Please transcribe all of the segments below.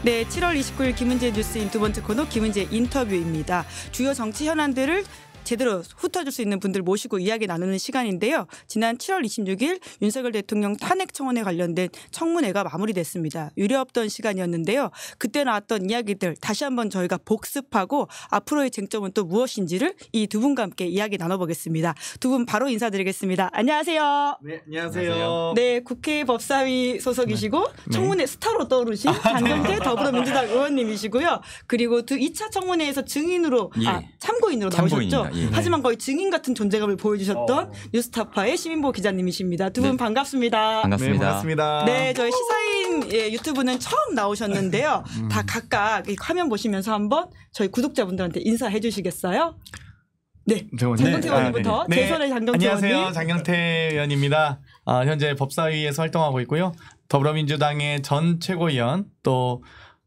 네, 7월 29일 김은재 뉴스인 두 번째 코너 김은재 인터뷰입니다. 주요 정치 현안들을 제대로 훑어줄 수 있는 분들 모시고 이야기 나누는 시간인데요. 지난 7월 26일 윤석열 대통령 탄핵 청원에 관련된 청문회가 마무리됐습니다. 유례없던 시간이었는데요. 그때 나왔던 이야기들 다시 한번 저희가 복습하고 앞으로의 쟁점은 또 무엇인지를 이 두 분과 함께 이야기 나눠보겠습니다. 두 분 바로 인사드리겠습니다. 안녕하세요. 네, 안녕하세요. 네, 국회 법사위 소속이시고 네. 청문회 스타로 떠오르신 장경태 더불어민주당 의원님이시고요. 그리고 2차 청문회에서 증인으로 참고인으로 나오셨죠. 예. 하지만 거의 증인 같은 존재감을 보여주셨던 뉴스타파의 시민보 기자님이십니다. 두 분 반갑습니다. 네, 반갑습니다. 네, 저희 시사인 유튜브는 처음 나오셨는데요. 다 각각 이 화면 보시면서 한번 저희 구독자분들한테 인사해 주시겠어요? 네, 장경태 의원님부터. 네. 제 손에 장경태 의원님. 안녕하세요. 장경태 의원입니다. 현재 법사위에서 활동하고 있고요. 더불어민주당의 전 최고위원 또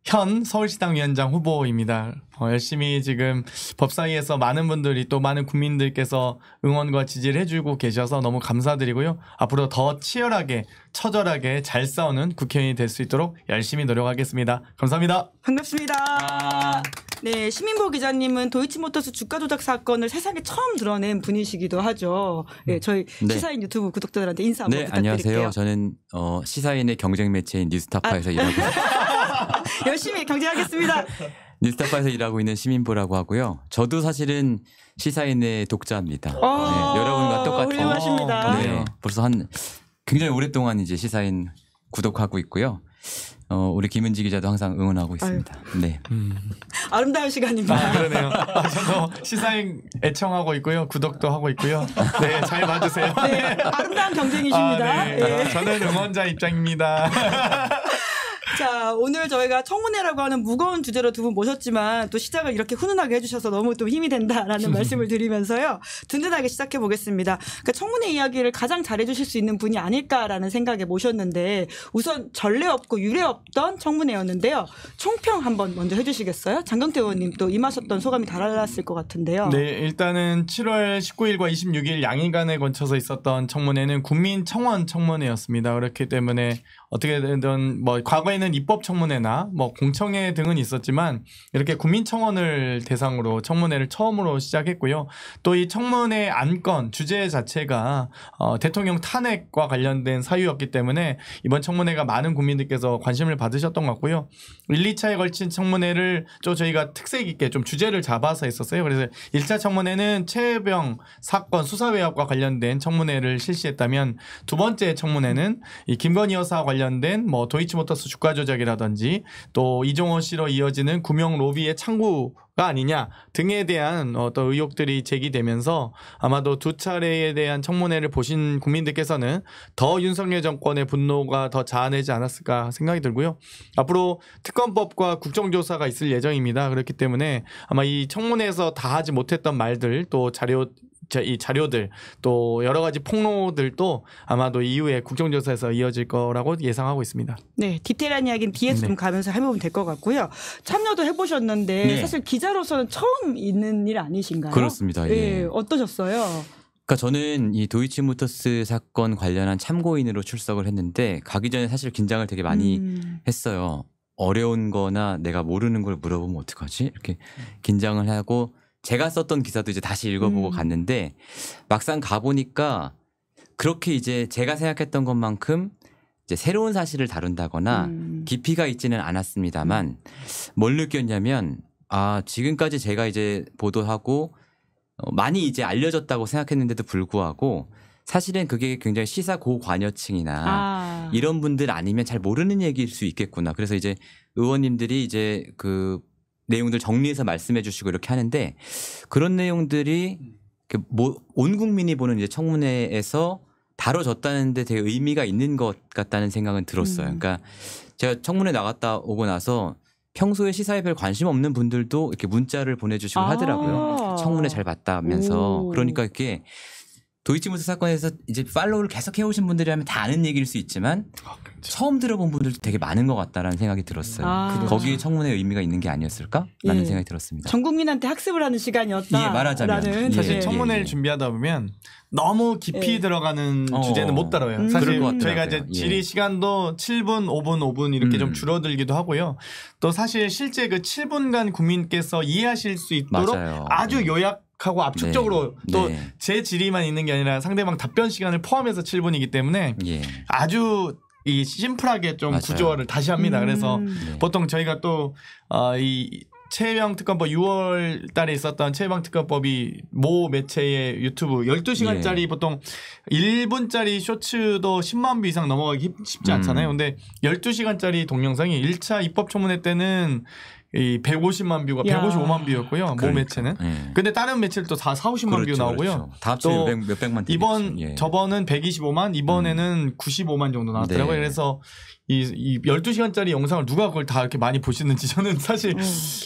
현 서울시당 위원장 후보입니다. 열심히 지금 법사위에서 많은 분들이 또 많은 국민들께서 응원과 지지를 해주고 계셔서 너무 감사드리고요. 앞으로 더 치열하게 처절하게 잘 싸우는 국회의원이 될 수 있도록 열심히 노력하겠습니다. 감사합니다. 반갑습니다. 네, 시민보 기자님은 도이치모터스 주가 조작 사건을 세상에 처음 드러낸 분이시기도 하죠. 네, 저희 시사인 유튜브 구독자들한테 인사 한번 부탁드릴게요. 안녕하세요. 저는 시사인의 경쟁 매체인 뉴스타파에서 일하고 있습니다. 열심히 경쟁하겠습니다. 뉴스타파에서 일하고 있는 시민보라고 하고요. 저도 사실은 시사인의 독자입니다. 네, 여러분과 똑같은. 훌륭하십니다. 네, 벌써 굉장히 오랫동안 이제 시사인 구독하고 있고요. 우리 김은지 기자도 항상 응원하고 있습니다. 네. 아름다운 시간입니다. 그러네요. 저도 시사인 애청하고 있고요. 구독도 하고 있고요. 네, 잘 봐주세요. 네, 아름다운 경쟁이십니다. 네. 저는 응원자 입장입니다. 자, 오늘 저희가 청문회라고 하는 무거운 주제로 두 분 모셨지만 또 시작을 이렇게 훈훈하게 해주셔서 너무 또 힘이 된다라는 말씀을 드리면서요. 든든하게 시작해 보겠습니다. 그러니까 청문회 이야기를 가장 잘해주실 수 있는 분이 아닐까라는 생각에 모셨는데 우선 전례 없고 유례 없던 청문회였는데요. 총평 한번 먼저 해주시겠어요? 장경태 의원님 또 임하셨던 소감이 달랐을 것 같은데요. 네, 일단은 7월 19일과 26일 양일간에 걸쳐서 있었던 청문회는 국민청원 청문회였습니다. 그렇기 때문에 어떻게든 과거에는 입법청문회나 공청회 등은 있었지만 이렇게 국민청원을 대상으로 청문회를 처음으로 시작했고요. 또 이 청문회 안건 주제 자체가 대통령 탄핵과 관련된 사유였기 때문에 이번 청문회가 많은 국민들께서 관심을 받으셨던 것 같고요. 1, 2차에 걸친 청문회를 좀 저희가 특색 있게 좀 주제를 잡아서 했었어요. 그래서 1차 청문회는 최혜병 사건 수사 외압과 관련된 청문회를 실시했다면 두 번째 청문회는 이 김건희 여사 관련된 도이치모터스 주가 조작이라든지 또 이종호 씨로 이어지는 구명 로비의 창구가 아니냐 등에 대한 어떤 의혹들이 제기되면서 아마도 두 차례에 대한 청문회를 보신 국민들께서는 더 윤석열 정권의 분노가 더 자아내지 않았을까 생각이 들고요. 앞으로 특검법과 국정조사가 있을 예정입니다. 그렇기 때문에 아마 이 청문회에서 다 하지 못했던 말들 또 이 자료들 또 여러 가지 폭로들도 아마도 이후에 국정조사에서 이어질 거라고 예상하고 있습니다. 네, 디테일한 이야기는 뒤에서 좀 가면서 해보면 될 것 같고요. 참여도 해보셨는데 사실 기자로서는 처음 있는 일 아니신가요? 그렇습니다. 예, 어떠셨어요? 그러니까 저는 이 도이치모터스 사건 관련한 참고인으로 출석을 했는데 가기 전에 사실 긴장을 되게 많이 했어요. 어려운 거나 내가 모르는 걸 물어보면 어떡하지? 이렇게 긴장을 하고 제가 썼던 기사도 이제 다시 읽어보고 갔는데 막상 가보니까 그렇게 이제 제가 생각했던 것만큼 이제 새로운 사실을 다룬다거나 깊이가 있지는 않았습니다만 뭘 느꼈냐면 지금까지 제가 이제 보도하고 많이 이제 알려졌다고 생각했는데도 불구하고 사실은 그게 굉장히 시사 고관여층이나 이런 분들 아니면 잘 모르는 얘기일 수 있겠구나. 그래서 이제 의원님들이 이제 그 내용들 정리해서 말씀해 주시고 이렇게 하는데 그런 내용들이 온 국민이 보는 이제 청문회에서 다뤄졌다는 데 되게 의미가 있는 것 같다는 생각은 들었어요. 그러니까 제가 청문회 나갔다 오고 나서 평소에 시사에 별 관심 없는 분들도 이렇게 문자를 보내주시고 하더라고요. 청문회 잘 봤다면서. 그러니까 이게 도이치모터스 사건에서 이제 팔로우를 계속 해오신 분들이라면 다 아는 얘기일 수 있지만 처음 들어본 분들도 되게 많은 것 같다라는 생각이 들었어요. 아. 거기에 청문회 의미가 있는 게 아니었을까라는 예. 생각이 들었습니다. 전 국민한테 학습을 하는 시간이었다. 예, 말하자면. 사실 예, 청문회를 예. 준비하다 보면 너무 깊이 예. 들어가는 주제는 못 다뤄요. 그럴 사실 것 저희가 이제 같더라고요. 질의 예. 시간도 7분, 5분, 5분 이렇게 좀 줄어들기도 하고요. 또 사실 실제 그 7분간 국민께서 이해하실 수 있도록 맞아요. 아주 요약하고 압축적으로 네. 또 네. 제 질의만 있는 게 아니라 상대방 답변 시간을 포함해서 7분이기 때문에 예. 아주 이 심플하게 좀 맞아요. 구조화를 다시 합니다. 그래서 네. 보통 저희가 또 이 최혜영 특검법 6월 달에 있었던 최혜영 특검법이 모 매체의 유튜브 12시간짜리 예. 보통 1분짜리 쇼츠도 10만 뷰 이상 넘어가기 쉽지 않잖아요. 근데 12시간짜리 동영상이 1차 입법청문회 때는 이 150만 뷰가 야. 155만 뷰였고요. 모 그러니까. 매체는. 예. 근데 다른 매체는 또 다 4, 50만 뷰 그렇죠, 나오고요. 그렇죠. 다 합치면 또 몇백만 되겠죠. 이번 예. 저번은 125만 이번에는 95만 정도 나왔더라고요. 네. 그래서 이 12시간짜리 영상을 누가 그걸 다 이렇게 많이 보시는지 저는 사실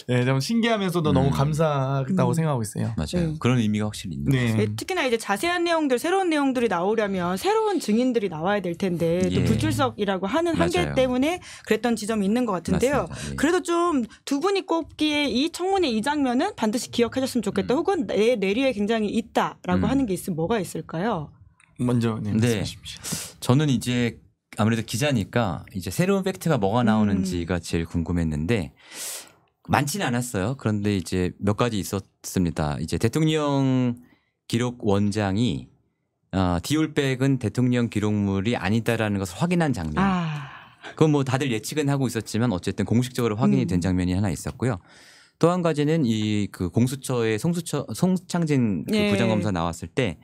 예, 좀 신기하면서도 너무 감사하다고 생각하고 있어요. 맞아요. 네. 그런 의미가 확실히 있는 네. 것 같아요. 특히나 이제 자세한 내용들, 새로운 내용들이 나오려면 새로운 증인들이 나와야 될 텐데 또 예. 불출석이라고 하는 한계 맞아요. 때문에 그랬던 지점이 있는 것 같은데요. 맞습니다. 예. 그래도 좀 두 분이 꼽기에 이 청문회 이 장면은 반드시 기억하셨으면 좋겠다. 혹은 내 뇌리에 굉장히 있다라고 하는 게 있으면 뭐가 있을까요? 먼저 네. 말씀하십시오. 저는 이제 아무래도 기자니까 이제 새로운 팩트가 뭐가 나오는지가 제일 궁금했는데 많지는 않았어요. 그런데 이제 몇 가지 있었습니다. 이제 대통령 기록 원장이 디올백은 대통령 기록물이 아니다라는 것을 확인한 장면. 그건 뭐 다들 예측은 하고 있었지만 어쨌든 공식적으로 확인이 된 장면이 하나 있었고요. 또 한 가지는 이 그 공수처의 송창진 그 예. 부장검사 나왔을 때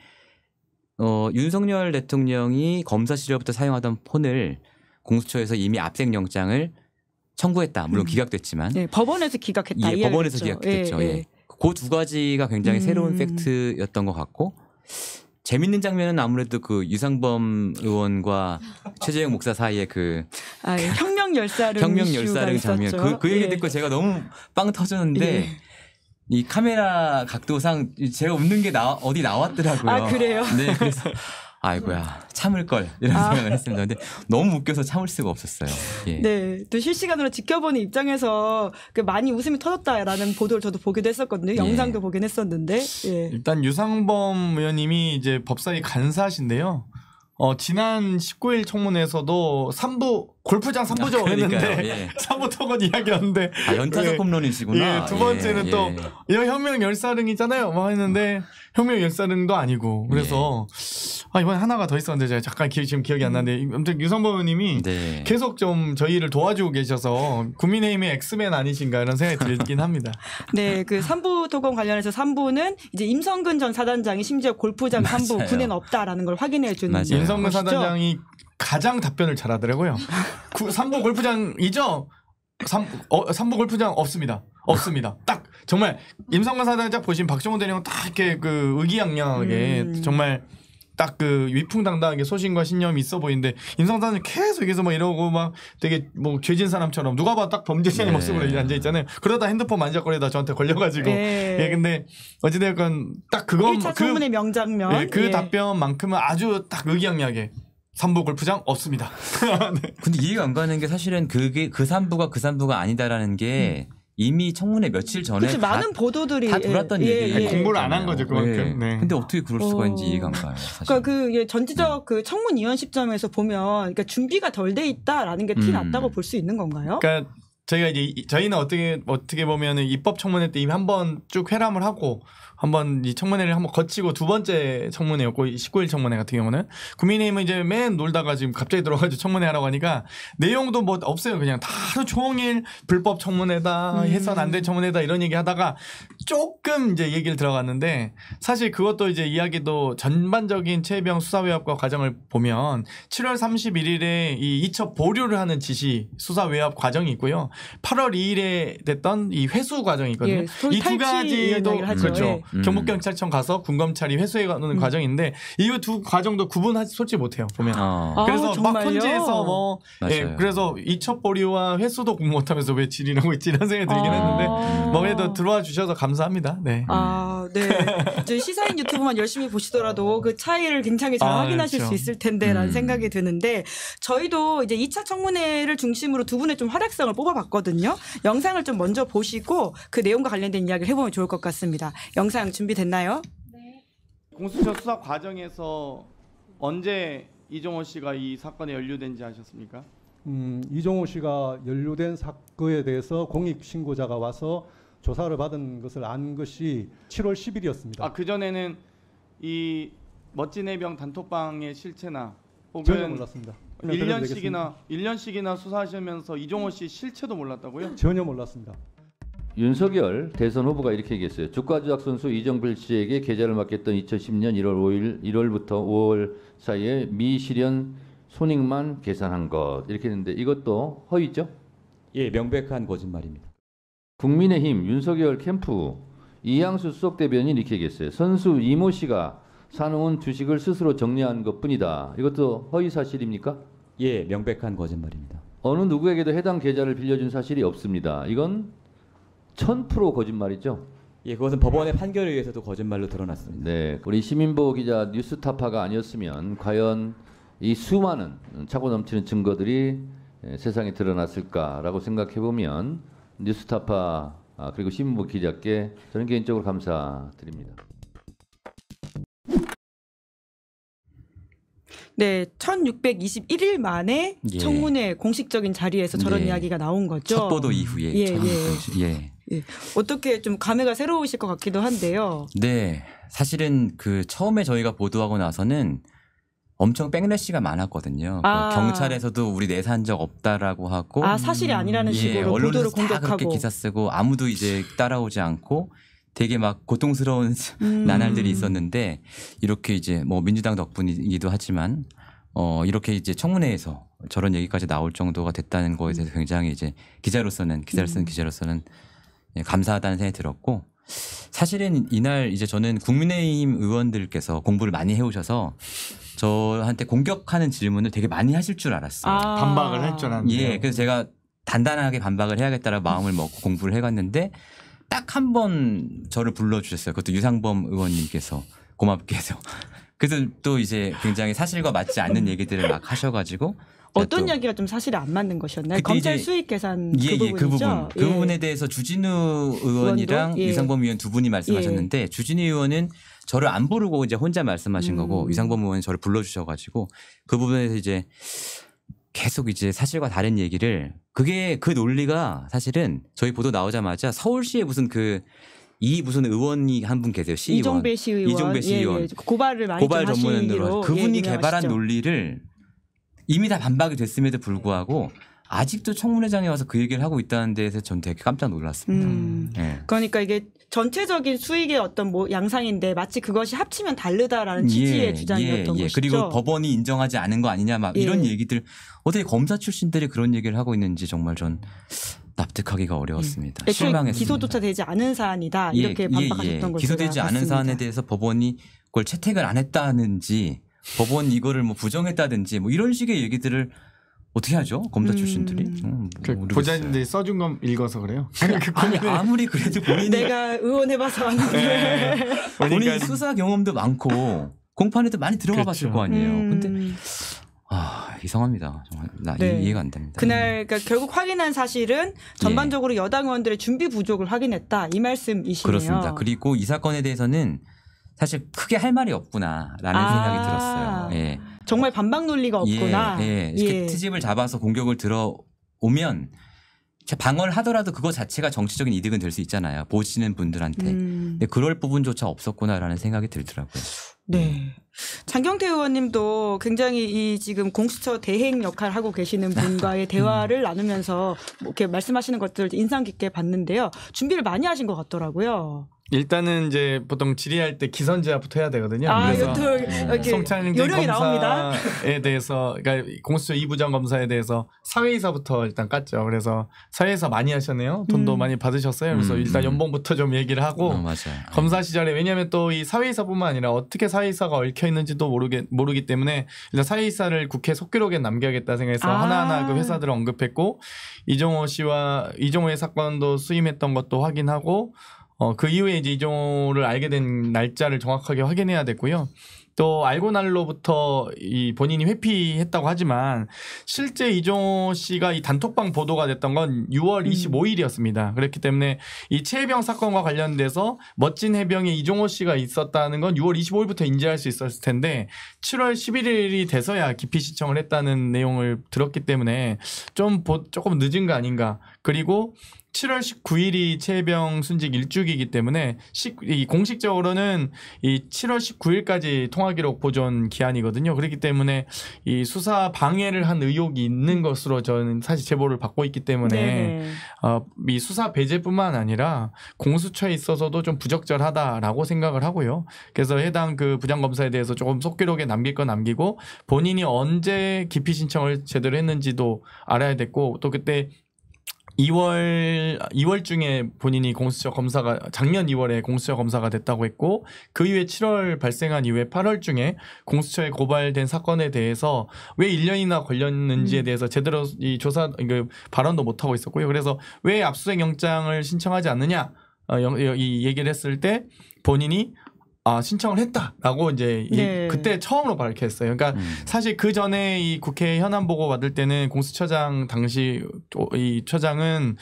윤석열 대통령이 검사 시절부터 사용하던 폰을 공수처에서 이미 압색 영장을 청구했다. 물론 기각됐지만. 네, 법원에서 기각했다. 예, 이 법원에서 이야기겠죠. 기각됐죠. 예, 예. 예. 그 두 가지가 굉장히 새로운 팩트였던 것 같고 재밌는 장면은 아무래도 그 유상범 의원과 최재형 목사 사이에 그 혁명 열사릉 혁명 이슈가 열사릉 장면 있었죠. 그 얘기 예. 듣고 제가 너무 빵 터졌는데 예. 이 카메라 각도상 제가 웃는 게 어디 나왔더라고요. 아, 그래요? 네, 그래서 아이고야 참을 걸 이런 생각을 했습니다. 근데 너무 웃겨서 참을 수가 없었어요. 예. 네, 또 실시간으로 지켜보는 입장에서 많이 웃음이 터졌다라는 보도를 저도 보기도 했었거든요. 영상도 보긴 했었는데. 예. 일단 유상범 의원님이 이제 법사위 간사신데요. 지난 19일 청문회에서도 3부 골프장 3부죠 그러니까요. 했는데 예. 3부 토건 이야기였는데 연타석 예. 홈런이시구나. 예, 두 번째는 또 이거 혁명 열사릉이잖아요. 뭐 했는데 혁명 열사릉도 아니고 그래서 이번에 하나가 더 있었는데 제가 잠깐 지금 기억이 안 나는데 아무튼 유상범 의원님이 네. 계속 좀 저희를 도와주고 계셔서 국민의힘의 엑스맨 아니신가 이런 생각이 들긴 합니다. 네, 그 3부 토건 관련해서 3부는 이제 임성근 전 사단장이 심지어 골프장 3부 맞아요. 군에는 없다라는 걸 확인해 준 맞아요. 임성근 것이죠. 사단장이 가장 답변을 잘하더라고요. 3부 골프장이죠? 3부 골프장 없습니다. 없습니다. 딱 정말 임성근 사단장 딱 보시면 박정훈 대령은 딱 이렇게 그 의기양양하게 정말 딱 그 위풍당당하게 소신과 신념이 있어 보이는데 임성단은 계속 여기서 막 이러고 막 되게 뭐 죄진 사람처럼 누가 봐도 딱 범죄자의 모습으로 앉아 있잖아요. 그러다 핸드폰 만져거리다 저한테 걸려가지고 예 근데 어찌됐건 딱 그건 1차 청문회 명장면. 예, 그 답변만큼은 아주 딱 의기양양하게 3부 골프장 없습니다. 네. 근데 이해가 안 가는 게 사실은 그게 그 3부가 그 3부가 아니다라는 게 이미 청문회 며칠 전에 그치, 많은 보도들이 다 돌았던 얘기예요. 공부를 안 한 거죠, 그만큼. 네. 근데 어떻게 그럴 수가 있는지 이해가 안 가요. 사실. 그러니까 전지적 그 청문위원 시점에서 보면 그러니까 준비가 덜 돼 있다라는 게 티 났다고 볼 수 있는 건가요? 그러니까 저희가 이제 저희는 어떻게 보면은 입법 청문회 때 이미 한번 쭉 회람을 하고 한번 이 청문회를 한번 거치고 두 번째 청문회였고 19일 청문회 같은 경우는 국민의힘은 이제 맨 놀다가 지금 갑자기 들어가지고 청문회 하라고 하니까 내용도 뭐 없어요. 그냥 다 하루 종일 불법 청문회다 해선 안 될 청문회다 이런 얘기 하다가 조금 이제 얘기를 들어갔는데 사실 그것도 이제 이야기도 전반적인 최혜병 수사외압과 과정을 보면 7월 31일에 이 이첩 보류를 하는 지시 수사외압 과정이 있고요. 8월 2일에 됐던 이 회수 과정이 있거든요. 예, 이 두 가지도 그렇죠. 예. 경북경찰청 가서 군검찰이 회수해 가는 과정인데 이 두 과정도 구분하지 솔직히 못해요. 보면. 그래서 막 정말요? 헌재에서 뭐 예, 그래서 이첩 보류와 회수도 구분 못하면서 왜 질의하고 있지 이런 생각이 들긴 했는데 뭐 그래도 들어와 주셔서 감사합니다. 네. 네. 저희 시사인 유튜브만 열심히 보시더라도 그 차이를 굉장히 잘 확인하실 그렇죠. 수 있을 텐데라는 생각이 드는데 저희도 이제 2차 청문회를 중심으로 두 분의 좀 활약상을 뽑아봤거든요. 영상을 좀 먼저 보시고 그 내용과 관련된 이야기를 해보면 좋을 것 같습니다. 영상 준비됐나요? 공수처 수사 과정에서 언제 이종호 씨가 이 사건에 연루된지 아셨습니까? 이종호 씨가 연루된 사건에 대해서 공익 신고자가 와서 조사를 받은 것을 안 것이 7월 10일이었습니다. 아, 그전에는 이 멋진 해병 단톡방의 실체나 전혀 혹은 몰랐습니다. 1년씩이나 수사하시면서 이종호 씨 실체도 몰랐다고요? 전혀 몰랐습니다. 윤석열 대선 후보가 이렇게 얘기했어요. 주가조작 선수 이정필 씨에게 계좌를 맡겼던 2010년 1월부터 5월 사이에 미실현 손익만 계산한 것 이렇게 했는데 이것도 허위죠? 예, 명백한 거짓말입니다. 국민의힘 윤석열 캠프 이양수 수석대변인이 이렇게 얘기했어요. 선수 이모 씨가 사놓은 주식을 스스로 정리한 것뿐이다. 이것도 허위 사실입니까? 예, 명백한 거짓말입니다. 어느 누구에게도 해당 계좌를 빌려준 사실이 없습니다. 이건 1000% 거짓말이죠. 예, 그것은 법원의 판결에 의해서도 거짓말로 드러났습니다. 네, 우리 시민보 기자 뉴스타파가 아니었으면 과연 이 수많은 차고 넘치는 증거들이 세상에 드러났을까라고 생각해 보면 뉴스타파 그리고 시민보 기자께 저는 개인적으로 감사드립니다. 네, 1621일 만에 예. 청문회 공식적인 자리에서 저런 네. 이야기가 나온 거죠. 첫 보도 이후에. 예, 예. 예. 어떻게 좀 감회가 새로우실 것 같기도 한데요. 네, 사실은 그 처음에 저희가 보도하고 나서는 엄청 백래시가 많았거든요. 아. 경찰에서도 우리 내사한 적 없다라고 하고, 아, 사실이 아니라는 식으로 보도를 언론에서 다 그렇게 공격하고. 기사 쓰고 아무도 이제 따라오지 않고 되게 막 고통스러운 나날들이 있었는데 이렇게 이제 뭐 민주당 덕분이기도 하지만 이렇게 이제 청문회에서 저런 얘기까지 나올 정도가 됐다는 거에 대해서 굉장히 이제 기자를 쓰는 기자로서는 예, 감사하다는 생각이 들었고 사실은 이날 이제 저는 국민의힘 의원들께서 공부를 많이 해오셔서 저한테 공격하는 질문을 되게 많이 하실 줄 알았어요. 아. 반박을 할 줄 알았는데. 예, 그래서 제가 단단하게 반박을 해야겠다라고 마음을 먹고 공부를 해갔는데 딱 한 번 저를 불러주셨어요. 그것도 유상범 의원님께서 고맙게도. 그래서 또 이제 굉장히 사실과 맞지 않는 얘기들을 막 하셔가지고 어떤 또 이야기가 좀 사실이 안 맞는 것이었나요? 그때 검찰 이제 수익 계산 예, 그 예, 그 부분이죠? 부분. 그 예. 부분에 대해서 주진우 의원이랑 의원도? 예. 유상범 의원 두 분이 말씀하셨는데 주진우 의원은 저를 안 부르고 이제 혼자 말씀하신 거고 유상범 의원은 저를 불러주셔가지고 그 부분에서 이제 계속 이제 사실과 다른 얘기를 그게 그 논리가 사실은 저희 보도 나오자마자 서울시에 무슨 무슨 의원이 한 분 계세요. 시의원. 이종배 시의원. 이종배 시의원. 예. 고발을 많이 고발 좀 전문위원으로 하시기로 그분이 예, 개발한 유명하시죠. 논리를 이미 다 반박이 됐음에도 불구하고 아직도 청문회장에 와서 그 얘기를 하고 있다는 데에서 전 되게 깜짝 놀랐습니다. 예. 그러니까 이게 전체적인 수익의 어떤 뭐 양상인데 마치 그것이 합치면 다르다라는 취지의 주장이었던 것이죠. 그리고 법원이 인정하지 않은 거 아니냐 막 예. 이런 얘기들 어떻게 검사 출신들이 그런 얘기를 하고 있는지 정말 전 납득하기가 어려웠습니다. 애초에 실망했습니다. 기소조차 되지 않은 사안이다 예, 이렇게 반박하셨던 걸 기소되지 제가 않은 봤습니다. 사안에 대해서 법원이 그걸 채택을 안 했다는지 법원이 이거를 뭐 부정했다든지 뭐 이런 식의 얘기들을 어떻게 하죠? 검사 출신들이? 그 모르겠어요. 보좌진들이 써준 건 읽어서 그래요. 아니 아무리 그래도 본인이 내가 의원해봐서 왔는데 본인이 그러니까 수사 경험도 많고 공판에도 많이 들어가 봤을 그렇죠. 거 아니에요. 근데 이상합니다. 정말 네. 이해가 안 됩니다. 그날 그러니까 결국 확인한 사실은 전반적으로 여당 의원들의 준비 부족을 확인했다 이 말씀이시네요. 그렇습니다. 그리고 이 사건에 대해서는 사실 크게 할 말이 없구나라는 생각이 들었어요. 예. 정말 반박 논리가 없구나. 예. 이렇게 트집을 잡아서 공격을 들어오면 방어를 하더라도 그거 자체가 정치적인 이득은 될 수 있잖아요. 보시는 분들한테. 근데 그럴 부분조차 없었구나라는 생각이 들더라고요. 네. 장경태 의원님도 굉장히 이 지금 공수처 대행 역할을 하고 계시는 분과의 대화를 나누면서 뭐 이렇게 말씀하시는 것들 인상 깊게 봤는데요. 준비를 많이 하신 것 같더라고요. 일단은 이제 보통 질의할 때 기선제압부터 해야 되거든요. 아, 그래서 이것도 이렇게 송창길 요령이 나옵니다. 검사에 대해서 그러니까 공수처 2부장 검사에 대해서 사회이사부터 일단 깠죠. 그래서 사회이사 많이 하셨네요. 돈도 많이 받으셨어요. 그래서 일단 연봉부터 좀 얘기를 하고 맞아요. 검사 시절에 왜냐하면 또 이 사회이사뿐만 아니라 어떻게 사회이사가 얽혀 있는지도 모르기 때문에 일단 사회이사를 국회 속기록에 남겨야겠다 생각해서 하나하나 그 회사들을 언급했고 이종호의 사건도 수임했던 것도 확인하고 그 이후에 이제 이종호를 알게 된 날짜를 정확하게 확인해야 됐고요. 또 알고 날로부터 이 본인이 회피했다고 하지만 실제 이종호 씨가 이 단톡방 보도가 됐던 건 6월 25일이었습니다. 그렇기 때문에 이 최해병 사건과 관련돼서 멋진 해병에 이종호 씨가 있었다는 건 6월 25일부터 인지할 수 있었을 텐데 7월 11일이 돼서야 기피 신청을 했다는 내용을 들었기 때문에 조금 늦은 거 아닌가. 그리고 7월 19일이 최해병 순직 1주기이기 때문에 공식적으로는 이 7월 19일까지 통화기록 보존 기한이거든요. 그렇기 때문에 이 수사 방해를 한 의혹이 있는 것으로 저는 사실 제보를 받고 있기 때문에 이 수사 배제뿐만 아니라 공수처에 있어서도 좀 부적절하다라고 생각을 하고요. 그래서 해당 그 부장검사에 대해서 조금 속기록에 남길 건 남기고 본인이 언제 기피 신청을 제대로 했는지도 알아야 됐고 또 그때 2월 중에 본인이 공수처 검사가 작년 2월에 공수처 검사가 됐다고 했고 그 이후에 7월 발생한 이후에 8월 중에 공수처에 고발된 사건에 대해서 왜 1년이나 걸렸는지에 대해서 제대로 이 조사 발언도 못 하고 있었고요. 그래서 왜 압수수색 영장을 신청하지 않느냐 이 얘기를 했을 때 본인이 신청을 했다라고 이제 그때 처음으로 밝혔어요. 그러니까 사실 그 전에 이 국회 현안 보고 받을 때는 공수처장 당시 이 처장은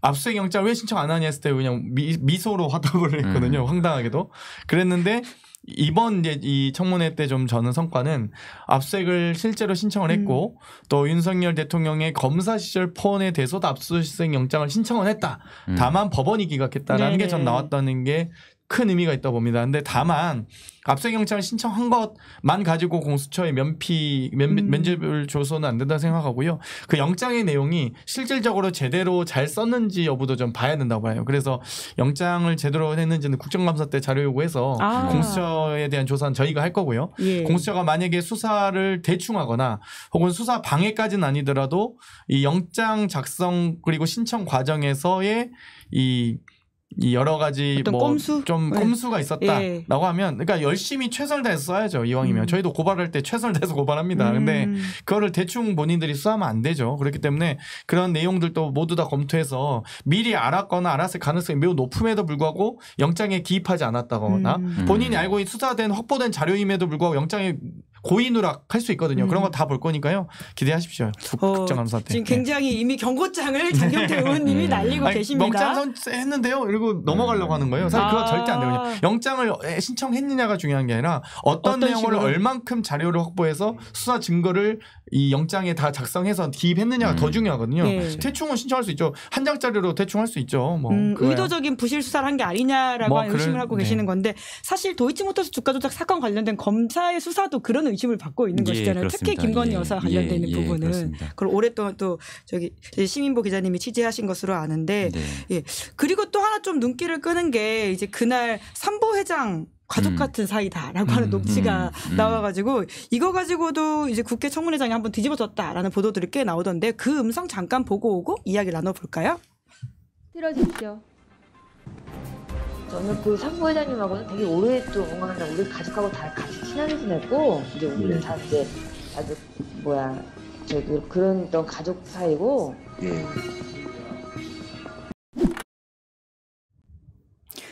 압수수색 영장 왜 신청 안 하냐 했을 때 그냥 미소로 화답을 했거든요. 황당하게도. 그랬는데 이번 이제 이 청문회 때 좀 저는 성과는 압수수색을 실제로 신청을 했고 또 윤석열 대통령의 검사 시절 폰에 대해서도 압수수색 영장을 신청을 했다. 다만 법원이 기각했다라는 게 전 나왔다는 게 큰 의미가 있다고 봅니다. 근데 다만 압수수색 영장을 신청한 것만 가지고 공수처의 면죄를 줘서는 안 된다 생각하고요. 그 영장의 내용이 실질적으로 제대로 잘 썼는지 여부도 좀 봐야 된다고 봐요. 그래서 영장을 제대로 했는지는 국정감사 때 자료 요구해서 공수처에 대한 조사는 저희가 할 거고요. 공수처가 만약에 수사를 대충하거나 혹은 수사 방해까지는 아니더라도 이 영장 작성 그리고 신청 과정에서의 이 여러 가지 꼼수가 있었다라고 하면 그러니까 열심히 최선을 다해서 써야죠. 이왕이면 저희도 고발할 때 최선을 다해서 고발합니다. 근데 그거를 대충 본인들이 수하면 안 되죠. 그렇기 때문에 그런 내용들도 모두 다 검토해서 미리 알았거나 알았을 가능성이 매우 높음에도 불구하고 영장에 기입하지 않았다거나 본인이 알고 수사된 확보된 자료임에도 불구하고 영장에 고의누락할 수 있거든요. 그런 거 다 볼 거니까요. 기대하십시오. 국정감사 때. 지금 굉장히 이미 경고장을 장경태 의원님이 날리고 계십니다. 영장 했는데요. 그리고 넘어가려고 하는 거예요. 사실 그거 절대 안 되거든요. 영장을 신청했느냐가 중요한 게 아니라 어떤 내용을 식으로? 얼만큼 자료를 확보해서 수사 증거를 이 영장에 다 작성해서 기입했느냐가 더 중요하거든요. 대충은 신청할 수 있죠. 한 장짜리로 대충 할 수 있죠. 의도적인 부실 수사를 한 게 아니냐라고 의심을 하고 계시는 건데 사실 도이치모터스 주가 조작 사건 관련된 검사의 수사도 그런 의심을 받고 있는 것이잖아요. 그렇습니다. 특히 김건희 여사 관련된 부분은 그렇습니다. 그걸 오랫동안 또 시민보 기자님이 취재하신 것으로 아는데 그리고 또 하나 좀 눈길을 끄는 게 이제 그날 삼보 회장 가족 같은 사이다라고 하는 녹취가 나와가지고 이거 가지고도 이제 국회 청문회장이 한번 뒤집어졌다라는 보도들이 꽤 나오던데 그 음성 잠깐 보고 오고 이야기 나눠볼까요? 들어주십시오. 저는 그 상부 회장님하고는 되게 오랫동안 우리 가족하고 다 같이 친하게 지냈고 이제 우리는 다 이제 아주 그런 또 가족 사이고.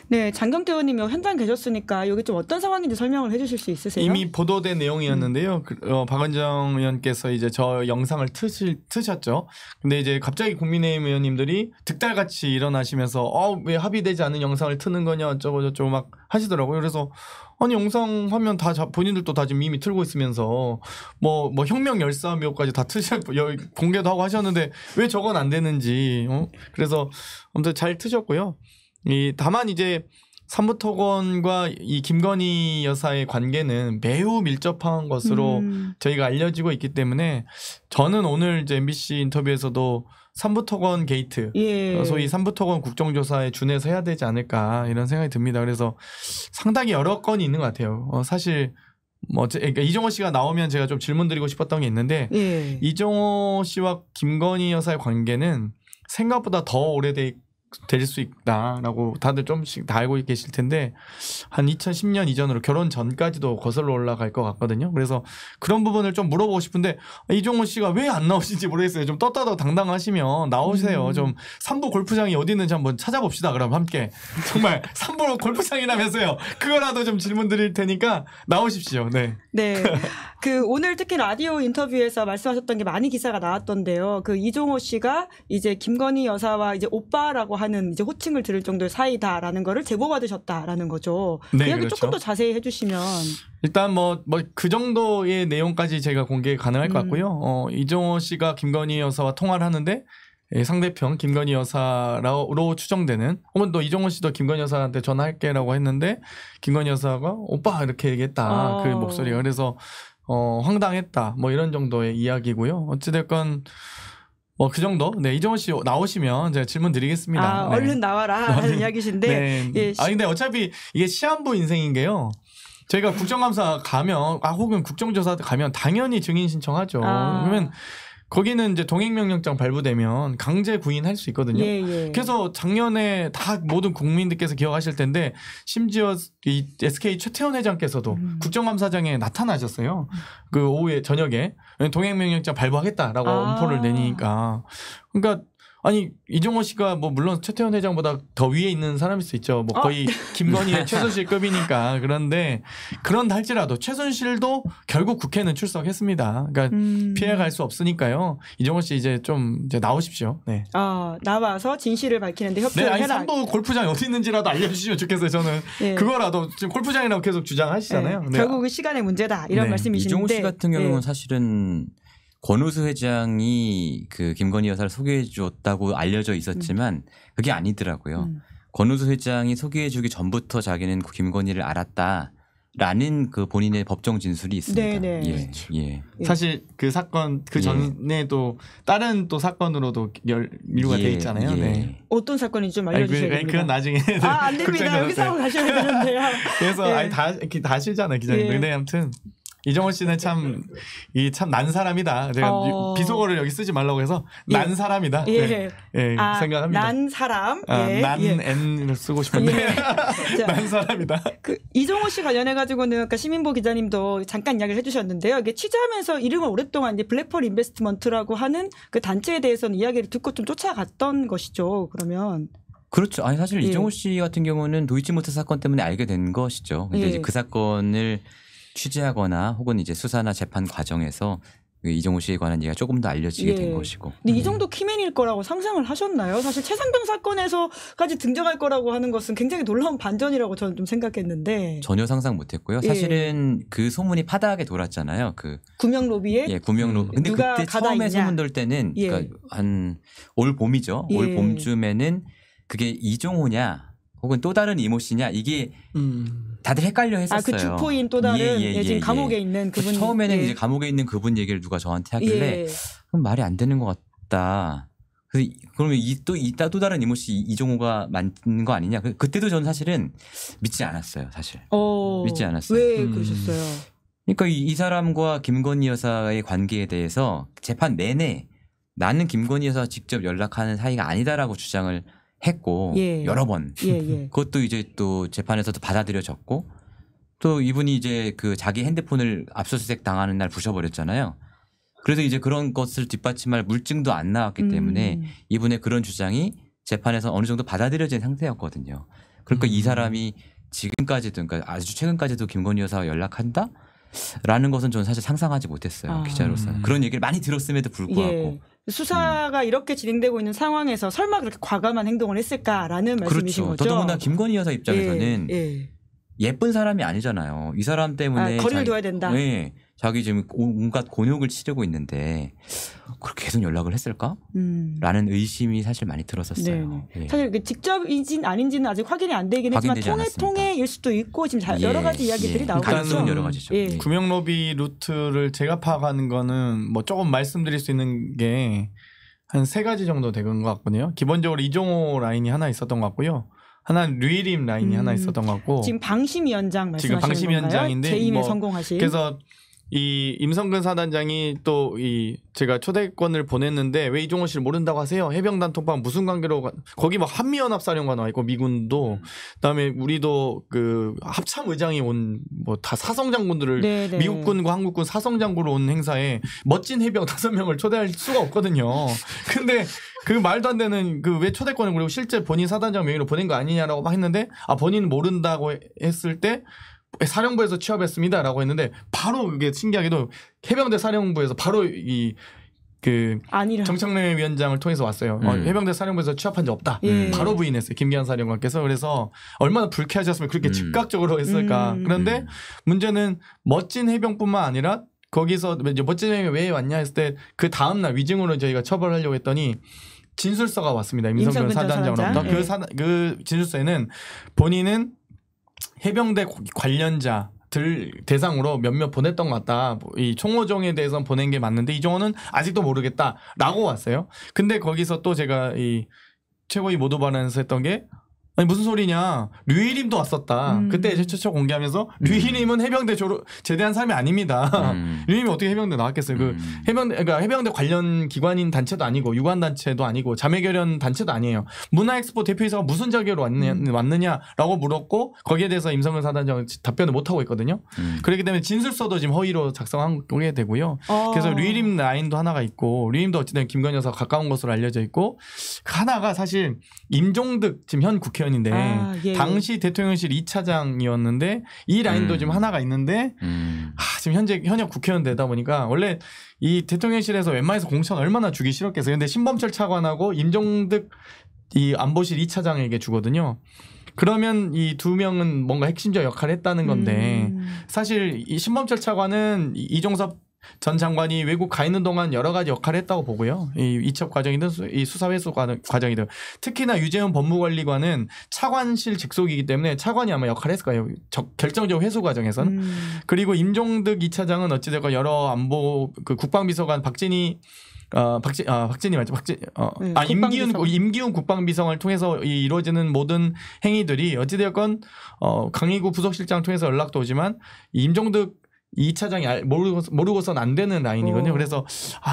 네, 장경태 의원님이 현장 계셨으니까 여기 좀 어떤 상황인지 설명을 해주실 수 있으세요? 이미 보도된 내용이었는데요. 박원정 의원께서 이제 저 영상을 트셨죠. 근데 이제 갑자기 국민의힘 의원님들이 득달같이 일어나시면서 왜 합의되지 않은 영상을 트는 거냐 어쩌고 막 하시더라고요. 그래서 아니 영상 화면 다 본인들도 다 지금 이미 틀고 있으면서 뭐 혁명 열사묘까지 다 공개도 하고 하셨는데 왜 저건 안 되는지 그래서 아무튼 잘 트셨고요. 다만 이제 삼부토건과 이 김건희 여사의 관계는 매우 밀접한 것으로 저희가 알려지고 있기 때문에 저는 오늘 이제 MBC 인터뷰에서도 삼부토건 게이트, 소위 삼부토건 국정조사에 준해서 해야 되지 않을까 이런 생각이 듭니다. 그래서 상당히 여러 건이 있는 것 같아요. 사실 그러니까 이종호 씨가 나오면 제가 좀 질문드리고 싶었던 게 있는데 이종호 씨와 김건희 여사의 관계는 생각보다 더 오래돼 될 수 있다라고 다들 조금씩 다 알고 계실 텐데 한 2010년 이전으로 결혼 전까지도 거슬러 올라갈 것 같거든요. 그래서 그런 부분을 좀 물어보고 싶은데 이종호 씨가 왜 안 나오신지 모르겠어요. 좀 떳떳하고 당당하시면 나오세요. 좀 삼부 골프장이 어디 있는지 한번 찾아봅시다. 그럼 함께 정말 삼부 골프장이라면서요. 그거라도 좀 질문 드릴 테니까 나오십시오. 네. 네. 오늘 특히 라디오 인터뷰에서 말씀하셨던 게 많이 기사가 나왔던데요. 이종호 씨가 이제 김건희 여사와 이제 오빠라고 하는 이제 호칭을 들을 정도의 사이다라는 거를 제보받으셨다라는 거죠. 네, 그 이야기 그렇죠. 조금 더 자세히 해주시면. 일단 그 정도의 내용까지 제가 공개 가능할 것 같고요. 이종호 씨가 김건희 여사와 통화를 하는데 상대편 김건희 여사로 추정되는 혹은 또 이종호 씨도 김건희 여사한테 전화할게라고 했는데 김건희 여사가 오빠 이렇게 얘기했다. 그 목소리가. 그래서 황당했다. 뭐 이런 정도의 이야기고요. 어찌됐건 그 정도. 네, 이종호 씨 나오시면 제가 질문 드리겠습니다. 네. 얼른 나와라 하는 이야기신데. 네. 예, 근데 어차피 이게 시한부 인생인 게요. 저희가 국정감사 가면 혹은 국정조사 가면 당연히 증인 신청하죠. 그러면 거기는 이제 동행명령장 발부되면 강제 구인할 수 있거든요. 예. 그래서 작년에 다 모든 국민들께서 기억하실 텐데 심지어 이 SK 최태원 회장께서도 국정감사장에 나타나셨어요. 그 오후에 저녁에 동행명령장 발부하겠다라고 엄포를 내니까. 그러니까 아니 이종호 씨가 물론 최태원 회장보다 더 위에 있는 사람일 수 있죠. 거의 김건희의 최순실급이니까. 그런데 그런다 할지라도 최순실도 결국 국회는 출석했습니다. 그러니까 피해갈 수 없으니까요. 이종호 씨 이제 나오십시오. 네. 나와서 진실을 밝히는데 협조를 해라. 삼도 골프장이 어디 있는지라도 알려주시면 좋겠어요. 저는 그거라도 지금 골프장이라고 계속 주장하시잖아요. 네. 결국은 시간의 문제다 이런 말씀이신데 이종호 씨 같은 경우는 사실은 권오수 회장이 김건희 여사를 소개해 줬다고 알려져 있었지만 그게 아니더라고요. 권오수 회장이 소개해 주기 전부터 자기는 김건희를 알았다라는 본인의 법정 진술이 있습니다. 네네. 예. 사실 그 사건 전에도 다른 또 사건으로도 연루가 돼 있잖아요. 네. 어떤 사건인지 좀 알려주셔야 됩니다. 그건 나중에 안 됩니다. 여기서 가셔야 되는데요. 그래서 다 아시잖아요, 기자님. 근데 아무튼 이종호 씨는 참 난 사람이다. 제가 비속어를 여기 쓰지 말라고 해서 난 사람이다. 생각합니다. 난 사람. N을 쓰고 싶은데 난 사람이다. 이종호 씨 관련해 가지고는 시민보 기자님도 잠깐 이야기를 해주셨는데요. 이게 취재하면서 이름을 오랫동안 이제 블랙펄 인베스트먼트라고 하는 그 단체에 대해서는 이야기를 듣고 좀 쫓아갔던 것이죠. 그러면. 그렇죠. 아니 사실 이종호 씨 같은 경우는 도이치모터 사건 때문에 알게 된 것이죠. 근데 이제 그 사건을 취재하거나 혹은 이제 수사나 재판 과정에서 이종호 씨에 관한 얘기가 조금 더 알려지게 된 것이고. 근데 이 정도 키맨일 거라고 상상을 하셨나요? 사실 최상병 사건에서까지 등장할 거라고 하는 것은 굉장히 놀라운 반전이라고 저는 좀 생각했는데. 전혀 상상 못했고요. 사실은 그 소문이 파다하게 돌았잖아요. 구명 로비에? 구명 로비. 근데 그때 처음에 소문 돌 때는 그러니까 한 올 봄이죠. 올 봄쯤에는 그게 이종호냐 혹은 또 다른 이모 씨냐 이게 다들 헷갈려 했었어요. 그 주포인 또 다른 지금 감옥에 있는 그분. 처음에는 이제 감옥에 있는 그분 얘기를 누가 저한테 하길래 그럼 말이 안 되는 것 같다. 그러면 또 다른 이모 씨 이종호가 맞는 거 아니냐. 그때도 저는 사실은 믿지 않았어요. 사실. 믿지 않았어요. 왜 그러셨어요? 그러니까 이 사람과 김건희 여사의 관계에 대해서 재판 내내 나는 김건희 여사 직접 연락하는 사이가 아니다라고 주장을 했고 여러 번 그것도 이제 또 재판에서도 받아들여졌고 또 이분이 이제 자기 핸드폰을 압수수색 당하는 날 부셔버렸잖아요. 그래서 이제 그런 것을 뒷받침할 물증도 안 나왔기 때문에 이분의 그런 주장이 재판에서 어느 정도 받아들여진 상태였거든요. 그러니까 이 사람이 지금까지도 그러니까 아주 최근까지도 김건희 여사와 연락한다? 라는 것은 저는 사실 상상하지 못했어요. 기자로서는. 그런 얘기를 많이 들었음에도 불구하고. 수사가 이렇게 진행되고 있는 상황에서 설마 그렇게 과감한 행동을 했을까라는 말씀이신 거죠. 더더구나 김건희 여사 입장에서는 예쁜 사람이 아니잖아요. 이 사람 때문에 거리를 둬야 된다. 자기 지금 온갖 곤욕을 치르고 있는데 그렇게 계속 연락을 했을까? 라는 의심이 사실 많이 들었었어요. 사실 직접인지는 아닌지는 아직 확인이 안 되긴 했지만 통해일 수도 있고 지금 여러 가지 이야기들이 나오고 있죠. 가능성은 여러 가지죠. 구명로비 루트를 제가 파악하는 거는 조금 말씀드릴 수 있는 게 한 3가지 정도 되는 것 같거든요. 기본적으로 이종호 라인이 하나 있었던 것 같고요. 하나는 류일임 라인이 하나 있었던 것 같고 지금 방심위원장 말씀하시는 건가요? 방심위원장인데 재임에 성공하신. 그래서 이 임성근 사단장이 또 이 제가 초대권을 보냈는데 왜 이종호 씨를 모른다고 하세요? 해병단 통합 무슨 관계로 거기 막 한미연합사령관 와 있고 미군도 그다음에 우리도 그 합참 의장이 온 뭐 다 사성 장군들을 네네. 미국군과 한국군 사성 장군으로 온 행사에 멋진 해병 5명을 초대할 수가 없거든요. 근데 그 말도 안 되는 그 왜 초대권을 그리고 실제 본인 사단장 명의로 보낸 거 아니냐라고 막 했는데 본인은 모른다고 했을 때 사령부에서 취합했습니다라고 했는데 바로 그게 신기하게도 해병대 사령부에서 바로 그 정창래 위원장을 통해서 왔어요. 해병대 사령부에서 취합한 적 없다. 바로 부인했어요. 김기한 사령관께서. 그래서 얼마나 불쾌하셨으면 그렇게 즉각적으로 했을까. 그런데 문제는 멋진 해병뿐만 아니라 거기서 이제 멋진 해병이 왜 왔냐 했을 때 그 다음날 위증으로 저희가 처벌하려고 했더니 진술서가 왔습니다. 임성근 사단장으로부터. 그 진술서에는 본인은 해병대 관련자들 대상으로 몇몇 보냈던 것 같다. 이 총호종에 대해서는 보낸 게 맞는데 이종호는 아직도 모르겠다라고 왔어요. 근데 거기서 또 제가 이 최고위 모두 발언에서 했던 게 아니 무슨 소리냐. 류일임도 왔었다. 그때 최초 공개하면서 류일임은 해병대 제대한 사람이 아닙니다. 류일임이 어떻게 해병대 나왔겠어요. 그 그러니까 해병대 관련 기관인 단체도 아니고 유관 단체도 아니고 자매결연 단체도 아니에요. 문화엑스포 대표이사가 무슨 자격으로 왔느냐라고 물었고 거기에 대해서 임성근 사단장은 답변을 못 하고 있거든요. 그렇기 때문에 진술서도 지금 허위로 작성하게 되고요. 그래서 류일임 라인도 하나가 있고 류일임도 어쨌든 김건희 여사와 가까운 것으로 알려져 있고 하나가 사실 임종득 지금 현 국회의원인데 당시 대통령실 2차장이었는데 이 라인도 지금 하나가 있는데 지금 현역 국회의원 되다 보니까 원래 이 대통령실에서 웬만해서 공천 얼마나 주기 싫었겠어요. 근데 신범철 차관하고 임종득 이 안보실 2차장에게 주거든요. 그러면 이 두 명은 뭔가 핵심적 역할을 했다는 건데 사실 이 신범철 차관은 이종섭 전 장관이 외국 가 있는 동안 여러 가지 역할을 했다고 보고요. 이 이첩 과정이든 이 수사 회수 과정이든 특히나 유재현 법무관리관은 차관실 직속이기 때문에 차관이 아마 역할을 했을 거예요. 결정적 회수 과정에서는. 그리고 임종득 2차장은 어찌됐건 여러 안보 그 국방비서관 박진희 맞죠? 임기훈 국방비서관을 통해서 이루어지는 모든 행위들이 어찌되었건 강희구 부속실장 통해서 연락도 오지만 임종득 2차장이 모르고선 안 되는 라인이거든요. 그래서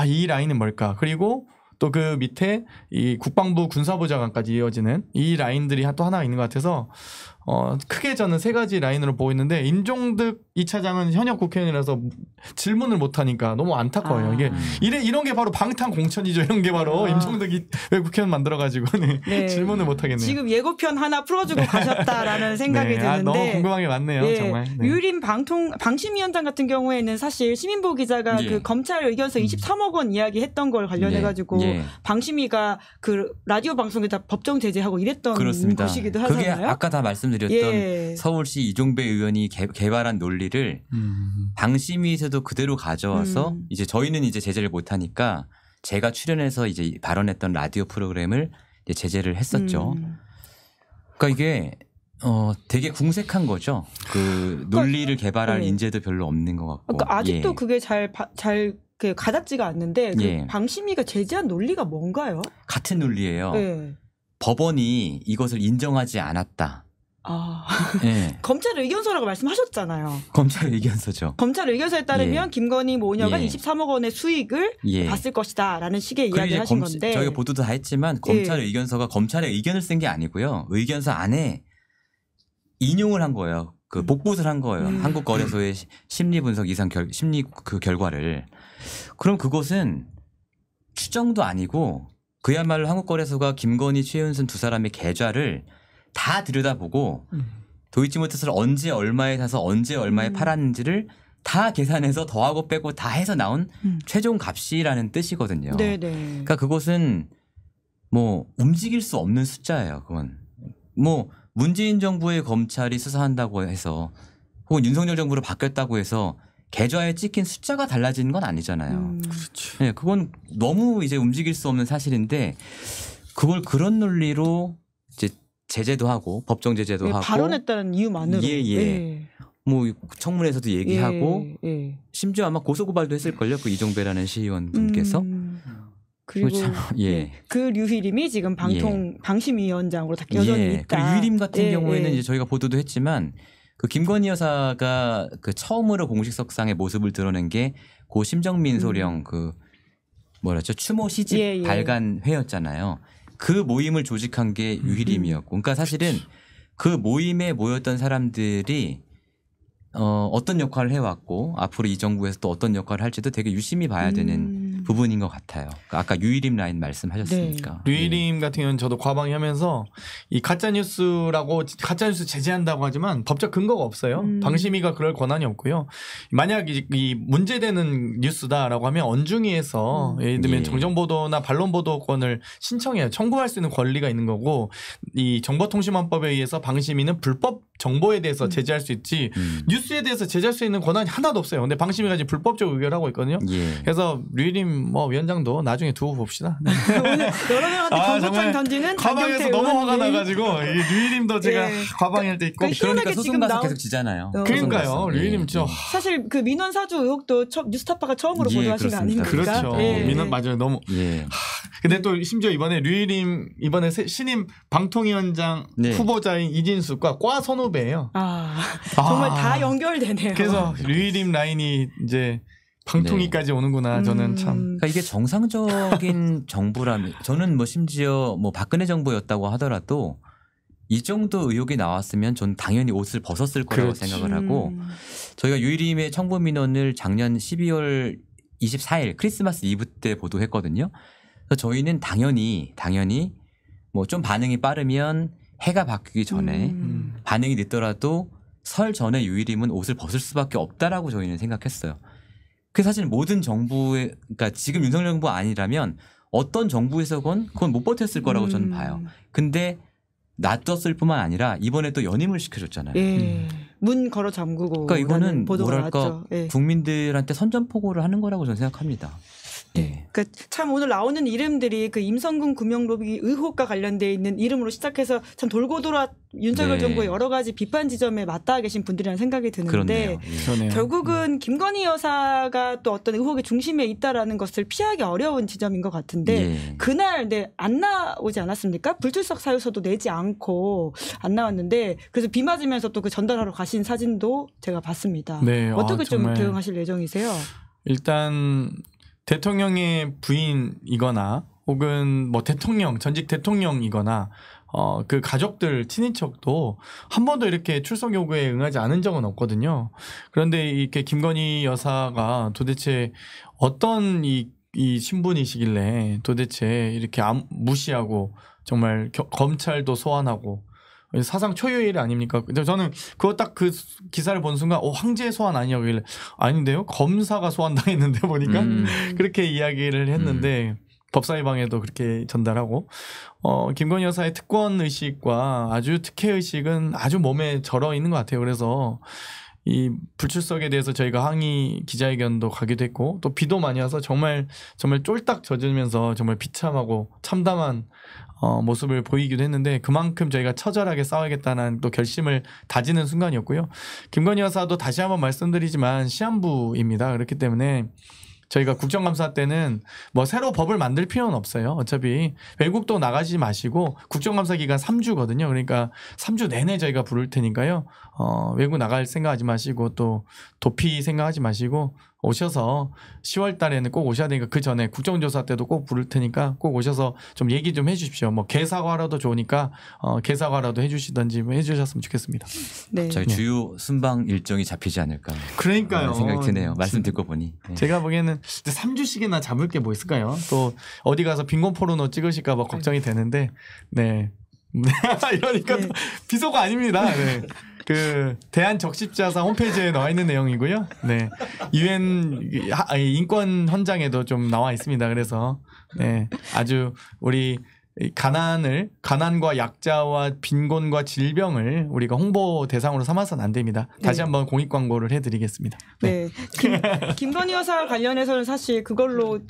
이 라인은 뭘까? 그리고 또 그 밑에 이 국방부 군사부 장관까지 이어지는 이 라인들이 또 하나 있는 것 같아서 크게 저는 세 가지 라인으로 보고 있는데 임종득 2차장은 현역 국회의원이라서 질문을 못하니까 너무 안타까워요. 이게 이런 게 바로 방탄 공천이죠. 이런 게 바로 임종득이 왜 국회의원 만들어가지고 질문을 못하겠네요. 지금 예고편 하나 풀어주고 가셨다라는 생각이 드는데 너무 궁금한 게 많네요. 정말. 유일임 방심위원장 같은 경우에는 사실 시민보 기자가 그 검찰 의견서 23억 원 이야기했던 걸 관련해가지고 방심위가 그 라디오 방송에다 법정 제재하고 이랬던 그렇습니다. 것이기도 하잖아요. 그게 아까 다 말씀드렸던 서울시 이종배 의원이 개발한 논리를 방심위에서도 그대로 가져와서 이제 저희는 이제 제재를 못 하니까 제가 출연해서 이제 발언했던 라디오 프로그램을 이제 제재를 했었죠. 그러니까 이게 되게 궁색한 거죠. 그 논리를 개발할 인재도 별로 없는 것 같고. 그러니까 아직도 그게 잘 가닿지가 않는데 그 방심위가 제재한 논리가 뭔가요? 같은 논리예요. 법원이 이것을 인정하지 않았다. 검찰 의견서라고 말씀하셨잖아요. 검찰 의견서죠. 검찰 의견서에 따르면 김건희 모녀가 23억 원의 수익을 봤을 것이다라는 식의 이야기를 하신 건데 저희가 보도도 다 했지만 검찰 의견서가 검찰의 의견을 쓴 게 아니고요. 의견서 안에 인용을 한 거예요. 그 복붙을 한 거예요. 한국거래소의 심리분석 이상 심리 그 결과를. 그럼 그것은 추정도 아니고 그야말로 한국거래소가 김건희, 최윤순 두 사람의 계좌를 다 들여다보고 도이치모터스를 언제 얼마에 사서 언제 얼마에 팔았는지를 다 계산해서 더하고 빼고 다 해서 나온 최종 값이라는 뜻이거든요. 그러니까 그것은 뭐 움직일 수 없는 숫자예요. 그건 뭐 문재인 정부의 검찰이 수사한다고 해서 혹은 윤석열 정부로 바뀌었다고 해서 계좌에 찍힌 숫자가 달라지는 건 아니잖아요. 그렇죠. 네, 그건 너무 이제 움직일 수 없는 사실인데 그걸 그런 논리로 이제 제재도 하고 법정 제재도 하고 발언했다는 이유만으로 뭐 청문회에서도 얘기하고 심지어 아마 고소고발도 했을걸요. 그 이종배라는 시의원 분께서. 그리고 그 류희림이 지금 방심위원장으로 다 여전히 있다. 그 류희림 같은 경우에는 이제 저희가 보도도 했지만 그 김건희 여사가 그 처음으로 공식석상의 모습을 드러낸 게 고 심정민 소령 그 뭐랬죠 추모 시집 예, 예. 발간회였잖아요. 그 모임을 조직한 게 유일임이었고, 그러니까 사실은 그 모임에 모였던 사람들이 어떤 역할을 해왔고 앞으로 이 정부에서 또 어떤 역할을 할지도 되게 유심히 봐야 되는 부분인 것 같아요. 그러니까 아까 유일임 라인 말씀하셨으니까. 류일임 같은 경우는 저도 과방위하면서 이 가짜뉴스라고 가짜뉴스 제재한다고 하지만 법적 근거가 없어요. 방심위가 그럴 권한이 없고요. 만약 이 문제되는 뉴스다라고 하면 언중위에서 예를 들면 예. 정정보도나 반론보도권을 신청해요. 청구할 수 있는 권리가 있는 거고 이 정보통신망법에 의해서 방심위는 불법 정보에 대해서 제재할 수 있지 뉴스에 대해서 제재할 수 있는 권한이 하나도 없어요. 근데 방심위가 지금 불법적 의결하고 있거든요. 예. 그래서 류일임 위원장도 나중에 두고 봅시다. 네. 오늘 여러 명한테 경고장 던지는 과방에서 장경태 너무 화가 의원님. 나가지고 이 류일임도 제가 예. 과방일 때 있고 그러니까 그러니까 희한하게 소송 지금 가서 나온- 계속 지잖아요. 그러니까요. 소송 가서. 류일임 저 사실 그 민원 사주 의혹도 뉴스타파가 처음으로 예, 보도하신 거 그렇습니다. 아닙니까? 그렇죠. 예. 민원 맞아요. 너무. 예. 근데 또 심지어 이번에 류일임 이번에 신임 방통위원장 네. 후보자인 이진숙과 과 선후배예요. 정말 다 연결되네요. 그래서 류일임 라인이 이제 방통위까지 오는구나. 저는 참. 그러니까 이게 정상적인 정부라면 저는 뭐 심지어 뭐 박근혜 정부였다고 하더라도 이 정도 의혹이 나왔으면 전 당연히 옷을 벗었을 거라고 그렇지. 생각을 하고 저희가 유일임의 청부 민원을 작년 12월 24일 크리스마스 이브 때 보도했거든요. 그래서 저희는 당연히 뭐 좀 반응이 빠르면 해가 바뀌기 전에 반응이 늦더라도 설 전에 유일임은 옷을 벗을 수밖에 없다라고 저희는 생각했어요. 그 사실 모든 정부의 그러니까 지금 윤석열 정부 아니라면 어떤 정부에서건 그건 못 버텼을 거라고 저는 봐요. 근데 놔뒀을 뿐만 아니라 이번에 또 연임을 시켜줬잖아요. 예. 문 걸어 잠그고. 그러니까 이거는 보도가 뭐랄까 나왔죠. 예. 국민들한테 선전포고를 하는 거라고 저는 생각합니다. 예. 그 참 오늘 나오는 이름들이 그 임성근 금융로비 의혹과 관련돼 있는 이름으로 시작해서 참 돌고 돌아 윤석열 네. 정부의 여러 가지 비판 지점에 맞닿아 계신 분들이라는 생각이 드는데 그렇네요. 예. 그러네요. 결국은 김건희 여사가 또 어떤 의혹의 중심에 있다라는 것을 피하기 어려운 지점인 것 같은데 예. 그날 안 나오지 않았습니까? 불출석 사유서도 내지 않고 안 나왔는데 그래서 비 맞으면서 또 그 전달하러 가신 사진도 제가 봤습니다. 네. 어떻게 좀 정말. 대응하실 예정이세요? 일단 대통령의 부인이거나 혹은 뭐 대통령 전직 대통령이거나 그 가족들 친인척도 한 번도 이렇게 출석 요구에 응하지 않은 적은 없거든요. 그런데 이렇게 김건희 여사가 도대체 어떤 이 신분이시길래 도대체 이렇게 무시하고 정말 검찰도 소환하고 사상 초유의 일 아닙니까? 근데 저는 그거 딱 그 기사를 본 순간 황제 소환 아니냐길래 아닌데요? 검사가 소환당했는데 보니까 그렇게 이야기를 했는데 법사위방에도 그렇게 전달하고 김건희 여사의 특권 의식과 아주 특혜 의식은 아주 몸에 절어 있는 것 같아요. 그래서 이 불출석에 대해서 저희가 항의 기자회견도 가기도 했고 또 비도 많이 와서 정말 쫄딱 젖으면서 정말 비참하고 참담한 모습을 보이기도 했는데 그만큼 저희가 처절하게 싸워야겠다는 또 결심을 다지는 순간이었고요. 김건희 여사도 다시 한번 말씀드리지만 시한부입니다. 그렇기 때문에 저희가 국정감사 때는 뭐 새로 법을 만들 필요는 없어요. 어차피 외국도 나가지 마시고 국정감사 기간 3주거든요. 그러니까 3주 내내 저희가 부를 테니까요. 외국 나갈 생각하지 마시고 또 도피 생각하지 마시고 오셔서 10월 달에는 꼭 오셔야 되니까 그 전에 국정조사 때도 꼭 부를 테니까 꼭 오셔서 좀 얘기 좀 해주십시오. 뭐 개사과라도 좋으니까 개사과라도 해주시던지 해주셨으면 좋겠습니다. 네. 저희 주요 순방 일정이 잡히지 않을까 그러니까요. 생각이 드네요. 말씀 듣고 보니. 네. 제가 보기에는 3주씩이나 잡을 게 뭐 있을까요? 또 어디 가서 빈곤 포르노 찍으실까 봐 걱정이 되는데 네. 이러니까 네. 비속어 아닙니다. 네. 그 대한적십자사 홈페이지에 나와 있는 내용이고요. 네. UN 인권 헌장에도 좀 나와 있습니다. 그래서 네. 아주 우리 가난과 약자와 빈곤과 질병을 우리가 홍보 대상으로 삼아서는 안 됩니다. 다시 네. 한번 공익 광고를 해드리겠습니다. 네. 김건희 여사 관련해서는 사실 그걸로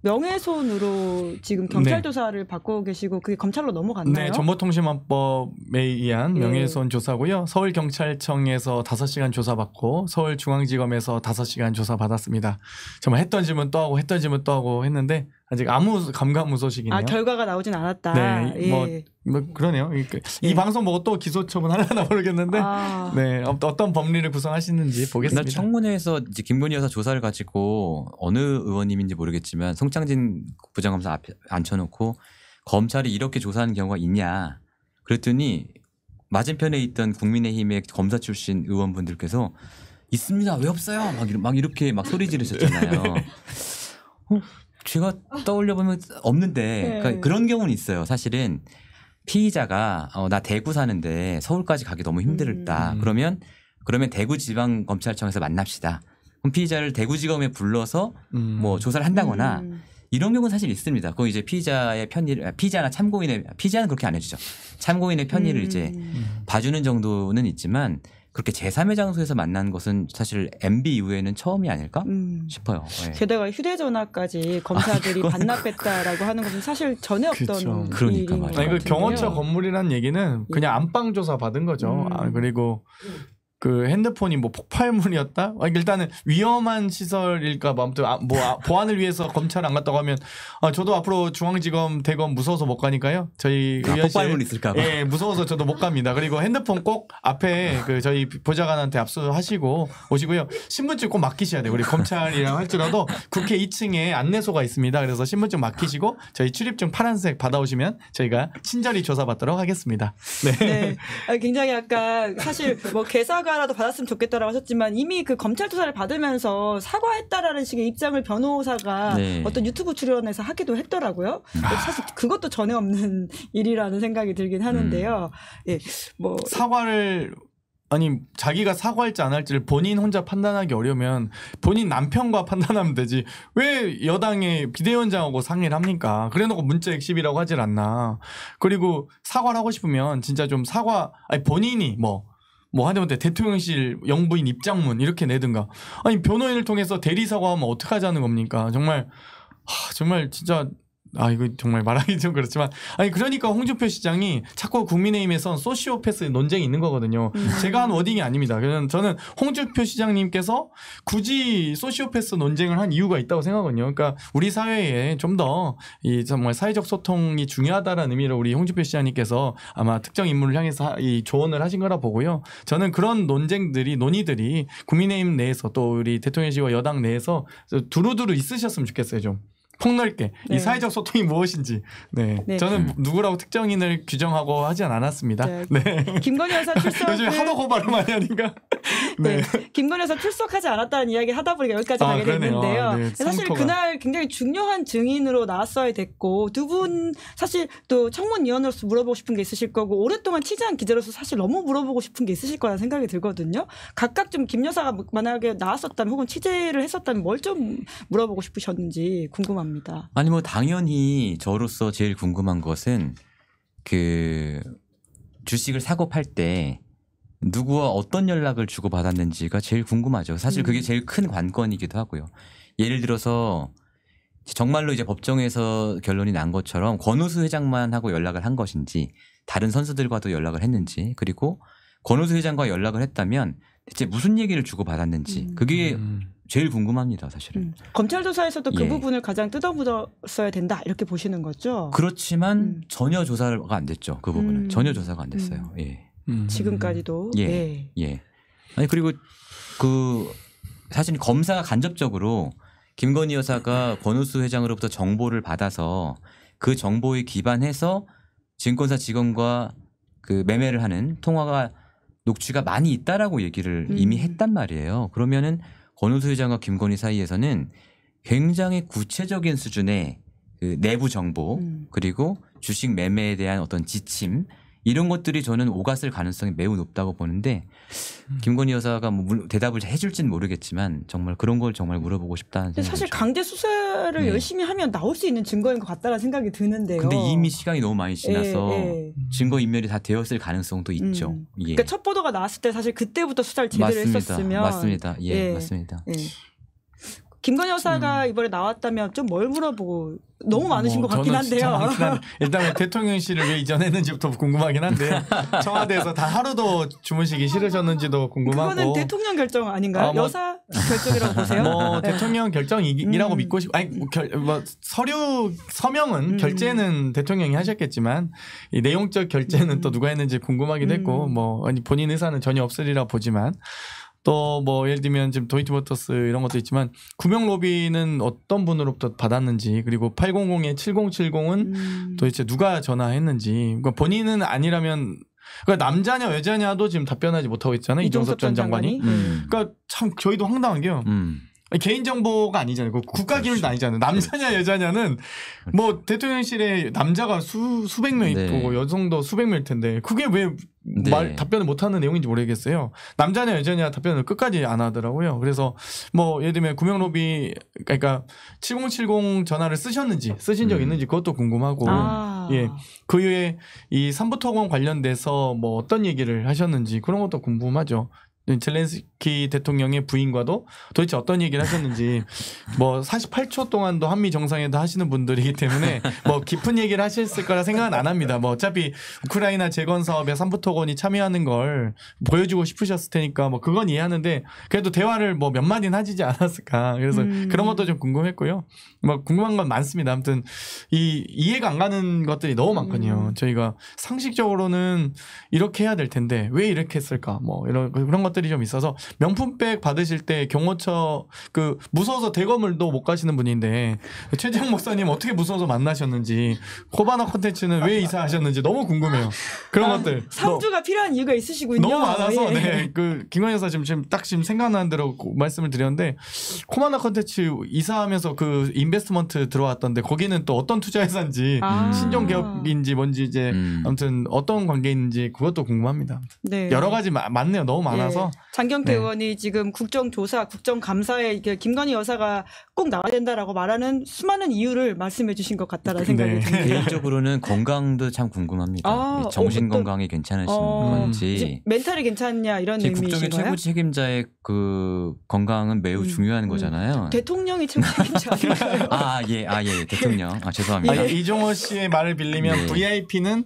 명예훼손으로 지금 경찰 네. 조사를 받고 계시고 그게 검찰로 넘어갔나요? 네, 정보통신망법에 의한 명예훼손 조사고요. 서울경찰청에서 5시간 조사받고 서울중앙지검에서 5시간 조사받았습니다. 정말 했던 질문 또 하고 했던 질문 또 하고 했는데 아직 아무 감감무소식이네요. 결과가 나오진 않았다. 네, 예. 뭐 뭐 그러네요. 이 방송 보고 또 기소 처분 하려나 모르겠는데 네 어떤 법리를 구성하시는지 보겠습니다. 나 청문회에서 이제 김건희 여사 조사를 가지고 어느 의원님인지 모르겠지만 송창진 부장검사 앞에 앉혀놓고 검찰이 이렇게 조사하는 경우가 있냐 그랬더니 맞은편에 있던 국민의힘의 검사 출신 의원분들께서 있습니다. 왜 없어요? 막 이렇게 막 소리 지르셨잖아요. 제가 떠올려 보면 없는데 그러니까 그런 경우는 있어요. 사실은 피의자가 나 대구 사는데 서울까지 가기 너무 힘들다. 그러면 대구지방검찰청에서 만납시다. 그럼 피의자를 대구지검에 불러서 뭐 조사를 한다거나 이런 경우는 사실 있습니다. 그거 이제 피의자나 참고인의 피의자는 그렇게 안 해주죠. 참고인의 편의를 이제 봐주는 정도는 있지만 그렇게 제3의 장소에서 만난 것은 사실 MB 이후에는 처음이 아닐까 싶어요. 네. 게다가 휴대전화까지 검사들이 반납했다라고 하는 것은 사실 전에 없던 그러니까 일인 것 맞아요. 그 경호처 건물이라는 얘기는 그냥 안방 조사 받은 거죠. 그리고 그 핸드폰이 뭐 폭발물이었다? 일단은 위험한 시설일까 봐 아무튼 보안을 위해서 검찰 안 갔다고 하면 저도 앞으로 중앙지검 대검 무서워서 못 가니까요. 저희 폭발물 있을까 봐. 예, 무서워서 저도 못 갑니다. 그리고 핸드폰 꼭 앞에 그 저희 보좌관한테 압수하시고 오시고요. 신분증 꼭 맡기셔야 돼요. 우리 검찰이랑 할지라도 국회 2층에 안내소가 있습니다. 그래서 신분증 맡기시고 저희 출입증 파란색 받아오시면 저희가 친절히 조사받도록 하겠습니다. 네. 굉장히 약간 사실 뭐 개사가 라도 받았으면 좋겠다라고 하셨지만 이미 그 검찰 조사를 받으면서 사과했다라는 식의 입장을 변호사가 어떤 유튜브 출연에서 하기도 했더라고요. 사실 그것도 전에 없는 일이라는 생각이 들긴 하는데요. 예, 뭐 사과를 자기가 사과할지 안 할지를 본인 혼자 판단하기 어려우면 본인 남편과 판단하면 되지 왜 여당의 비대위원장하고 상의를 합니까? 그래놓고 문자 엑십이라고 하질 않나. 그리고 사과를 하고 싶으면 진짜 좀 본인이 뭐 하다못해 대통령실 영부인 입장문 이렇게 내든가 변호인을 통해서 대리 사과하면 어떡하자는 겁니까? 정말 진짜 이거 정말 말하기 좀 그렇지만 그러니까 홍준표 시장이 자꾸 국민의힘에선 소시오패스 논쟁이 있는 거거든요. 제가 한 워딩이 아닙니다. 저는 홍준표 시장님께서 굳이 소시오패스 논쟁을 한 이유가 있다고 생각하거든요. 그러니까 우리 사회에 좀 더 이 정말 사회적 소통이 중요하다라는 의미로 우리 홍준표 시장님께서 아마 특정 인물을 향해서 이 조언을 하신 거라 보고요. 저는 그런 논의들이 국민의힘 내에서 또 우리 대통령실과 여당 내에서 두루두루 있으셨으면 좋겠어요. 좀 폭넓게 이 사회적 소통이 무엇인지. 저는 누구라고 특정인을 규정하고 하진 않았습니다. 김건희 여사 출석 요즘에 하도 고발을 많이 하니까. 김건희 여사 출석하지 않았다는 이야기 하다 보니까 여기까지 가게 됐는데요. 사실 그날 굉장히 중요한 증인으로 나왔어야 됐고 두 분 사실 또 청문위원으로서 물어보고 싶은 게 있으실 거고 오랫동안 취재한 기자로서 사실 너무 물어보고 싶은 게 있으실 거라는 생각이 들거든요. 각각 좀 김 여사가 만약에 나왔었다면 혹은 취재를 했었다면 뭘 좀 물어보고 싶으셨는지 궁금합니다. 아니 뭐 당연히 저로서 제일 궁금한 것은 그 주식을 사고 팔 때 누구와 어떤 연락을 주고 받았는지가 제일 궁금하죠. 사실 그게 제일 큰 관건이기도 하고요. 예를 들어서 정말로 이제 법정에서 결론이 난 것처럼 권오수 회장만 하고 연락을 한 것인지 다른 선수들과도 연락을 했는지 그리고 권오수 회장과 연락을 했다면 대체 무슨 얘기를 주고 받았는지 그게 제일 궁금합니다, 사실은. 검찰 조사에서도 그 부분을 가장 뜯어묻었어야 된다 이렇게 보시는 거죠? 그렇지만 전혀 조사가 안 됐죠. 그 부분은 전혀 조사가 안 됐어요. 지금까지도. 예. 아니 그리고 그 사실 검사가 간접적으로 김건희 여사가 권오수 회장으로부터 정보를 받아서 그 정보에 기반해서 증권사 직원과 그 매매를 하는 통화가 녹취가 많이 있다라고 얘기를 이미 했단 말이에요. 그러면은 권오수 회장과 김건희 사이에서는 굉장히 구체적인 수준의 그 내부 정보 그리고 주식 매매에 대한 어떤 지침 이런 것들이 저는 오갔을 가능성이 매우 높다고 보는데 김건희 여사가 뭐 대답을 해줄지는 모르겠지만 정말 그런 걸 정말 물어보고 싶다는 생각이 사실 강제 수사를 열심히 하면 나올 수 있는 증거인 것 같다는 생각이 드는데요. 근데 이미 시간이 너무 많이 지나서 증거 인멸이 다 되었을 가능성도 있죠. 그러니까 첫 보도가 나왔을 때 사실 그때부터 수사를 제대로 했었으면 맞습니다. 맞습니다. 김건희 여사가 이번에 나왔다면 좀 뭘 물어보고 너무 많으신 것 같긴 저는 진짜 한데요. 많긴 한데 일단 대통령실을 왜 이전했는지부터 궁금하긴 한데 청와대에서 다 하루도 주무시기 싫으셨는지도 궁금하고. 그거는 대통령 결정 아닌가요? 뭐, 여사 결정이라고 보세요? 뭐 네. 대통령 결정이라고 믿고 싶. 아니 뭐 서류 서명은 결제는 대통령이 하셨겠지만 이 내용적 결제는 또 누가 했는지 궁금하기도 했고 뭐 아니 본인 의사는 전혀 없으리라 보지만. 또 뭐 예를 들면 지금 도이치모터스 이런 것도 있지만 구명 로비는 어떤 분으로부터 받았는지 그리고 800에 7070은 도대체 누가 전화했는지 그러니까 본인은 아니라면 그러니까 남자냐 여자냐도 지금 답변하지 못하고 있잖아요. 이종섭 전 장관이. 그러니까 참 저희도 황당한 게요. 개인 정보가 아니잖아요. 국가 기밀도 아니잖아요. 남자냐 여자냐는 뭐 대통령실에 남자가 수백 명 있고 여성도 수백 명일 텐데 그게 왜 답변을 못하는 내용인지 모르겠어요. 남자냐 여자냐 답변을 끝까지 안 하더라고요. 그래서 뭐 예를 들면 구명로비 그러니까 7070 전화를 쓰신 적 있는지 그것도 궁금하고 예, 그 이후에 이 삼부토건 관련돼서 뭐 어떤 얘기를 하셨는지 그런 것도 궁금하죠. 젤렌스키 대통령의 부인과도 도대체 어떤 얘기를 하셨는지 뭐 48초 동안도 한미 정상회담 하시는 분들이기 때문에 뭐 깊은 얘기를 하셨을 거라 생각은 안 합니다. 뭐 어차피 우크라이나 재건 사업에 삼부토건이 참여하는 걸 보여주고 싶으셨을 테니까 뭐 그건 이해하는데 그래도 대화를 뭐 몇 마디는 하지 않았을까. 그래서 그런 것도 좀 궁금했고요. 뭐 궁금한 건 많습니다. 아무튼 이해가 안 가는 것들이 너무 많거든요. 저희가 상식적으로는 이렇게 해야 될 텐데 왜 이렇게 했을까. 뭐 그런 것들이 좀 있어서 명품백 받으실 때 경호처 그 무서워서 대검을도 못 가시는 분인데 최재형 목사님 어떻게 무서워서 만나셨는지 코바나 콘텐츠는 왜 이사하셨는지 너무 궁금해요. 그런 것들. 3주가 필요한 이유가 있으시군요. 너무 많아서 예. 네. 그 김건희 여사 지금 생각나는 대로 말씀을 드렸는데 코바나 콘텐츠 이사하면서 그 인베스트먼트 들어왔던데 거기는 또 어떤 투자 회사인지 신종개혁인지 뭔지 이제 아무튼 어떤 관계인지 그것도 궁금합니다. 네. 여러 가지 많네요. 너무 많아서. 네. 장경태 의원이 지금 국정조사, 국정감사에 김건희 여사가 꼭 나와야 된다라고 말하는 수많은 이유를 말씀해 주신 것 같다라는 생각이 듭니다. 개인적으로는 건강도 참 궁금합니다. 정신 건강이 괜찮으신 건지. 멘탈이 괜찮냐 이런 의미이신 국정의 거예요? 최고 책임자의 그 건강은 매우 중요한 거잖아요. 대통령이 최고 책임자 아닌가요? 예, 대통령. 죄송합니다. 이종호 씨의 말을 빌리면 VIP는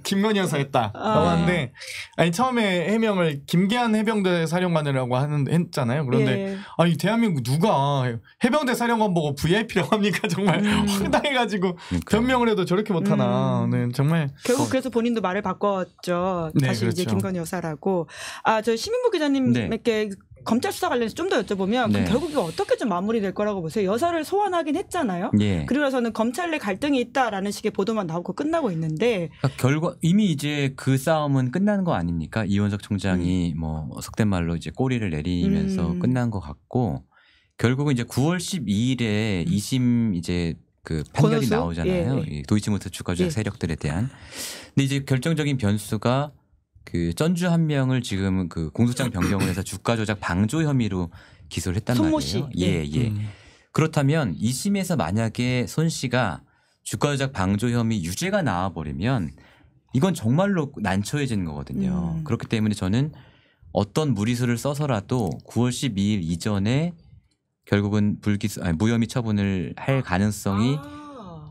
김건희 여사였다라고 하는데 아니 처음에 해명을 김계한 해병대 사령관이라고 했잖아요. 그런데 아니 대한민국 누가 해병대 사령관 보고 VIP라고 합니까? 정말 황당해가지고 변명을 해도 저렇게 못하나. 네, 정말 결국 그래서 본인도 말을 바꿨죠. 네, 다시 그렇죠. 이제 김건희 여사라고. 저 시민부 기자님께 검찰 수사 관련해서 좀 더 여쭤보면 그럼 결국 이거 어떻게 좀 마무리될 거라고 보세요? 여사를 소환하긴 했잖아요. 그리고 나서는 검찰 내 갈등이 있다라는 식의 보도만 나오고 끝나고 있는데 결과 이미 이제 그 싸움은 끝난 거 아닙니까? 이원석 총장이 뭐 속된 말로 이제 꼬리를 내리면서 끝난 것 같고 결국은 이제 9월 12일에 2심 이제 그 판결이 권오수? 나오잖아요. 도이치모터 주가조작 세력들에 대한. 근데 이제 결정적인 변수가 그 전주 한 명을 지금 그 공소장 변경을 해서 주가 조작 방조 혐의로 기소를 했단 손모 말이에요. 씨. 예. 그렇다면 2심에서 만약에 손 씨가 주가 조작 방조 혐의 유죄가 나와 버리면 이건 정말로 난처해지는 거거든요. 그렇기 때문에 저는 어떤 무리수를 써서라도 9월 12일 이전에 결국은 무혐의 처분을 할 가능성이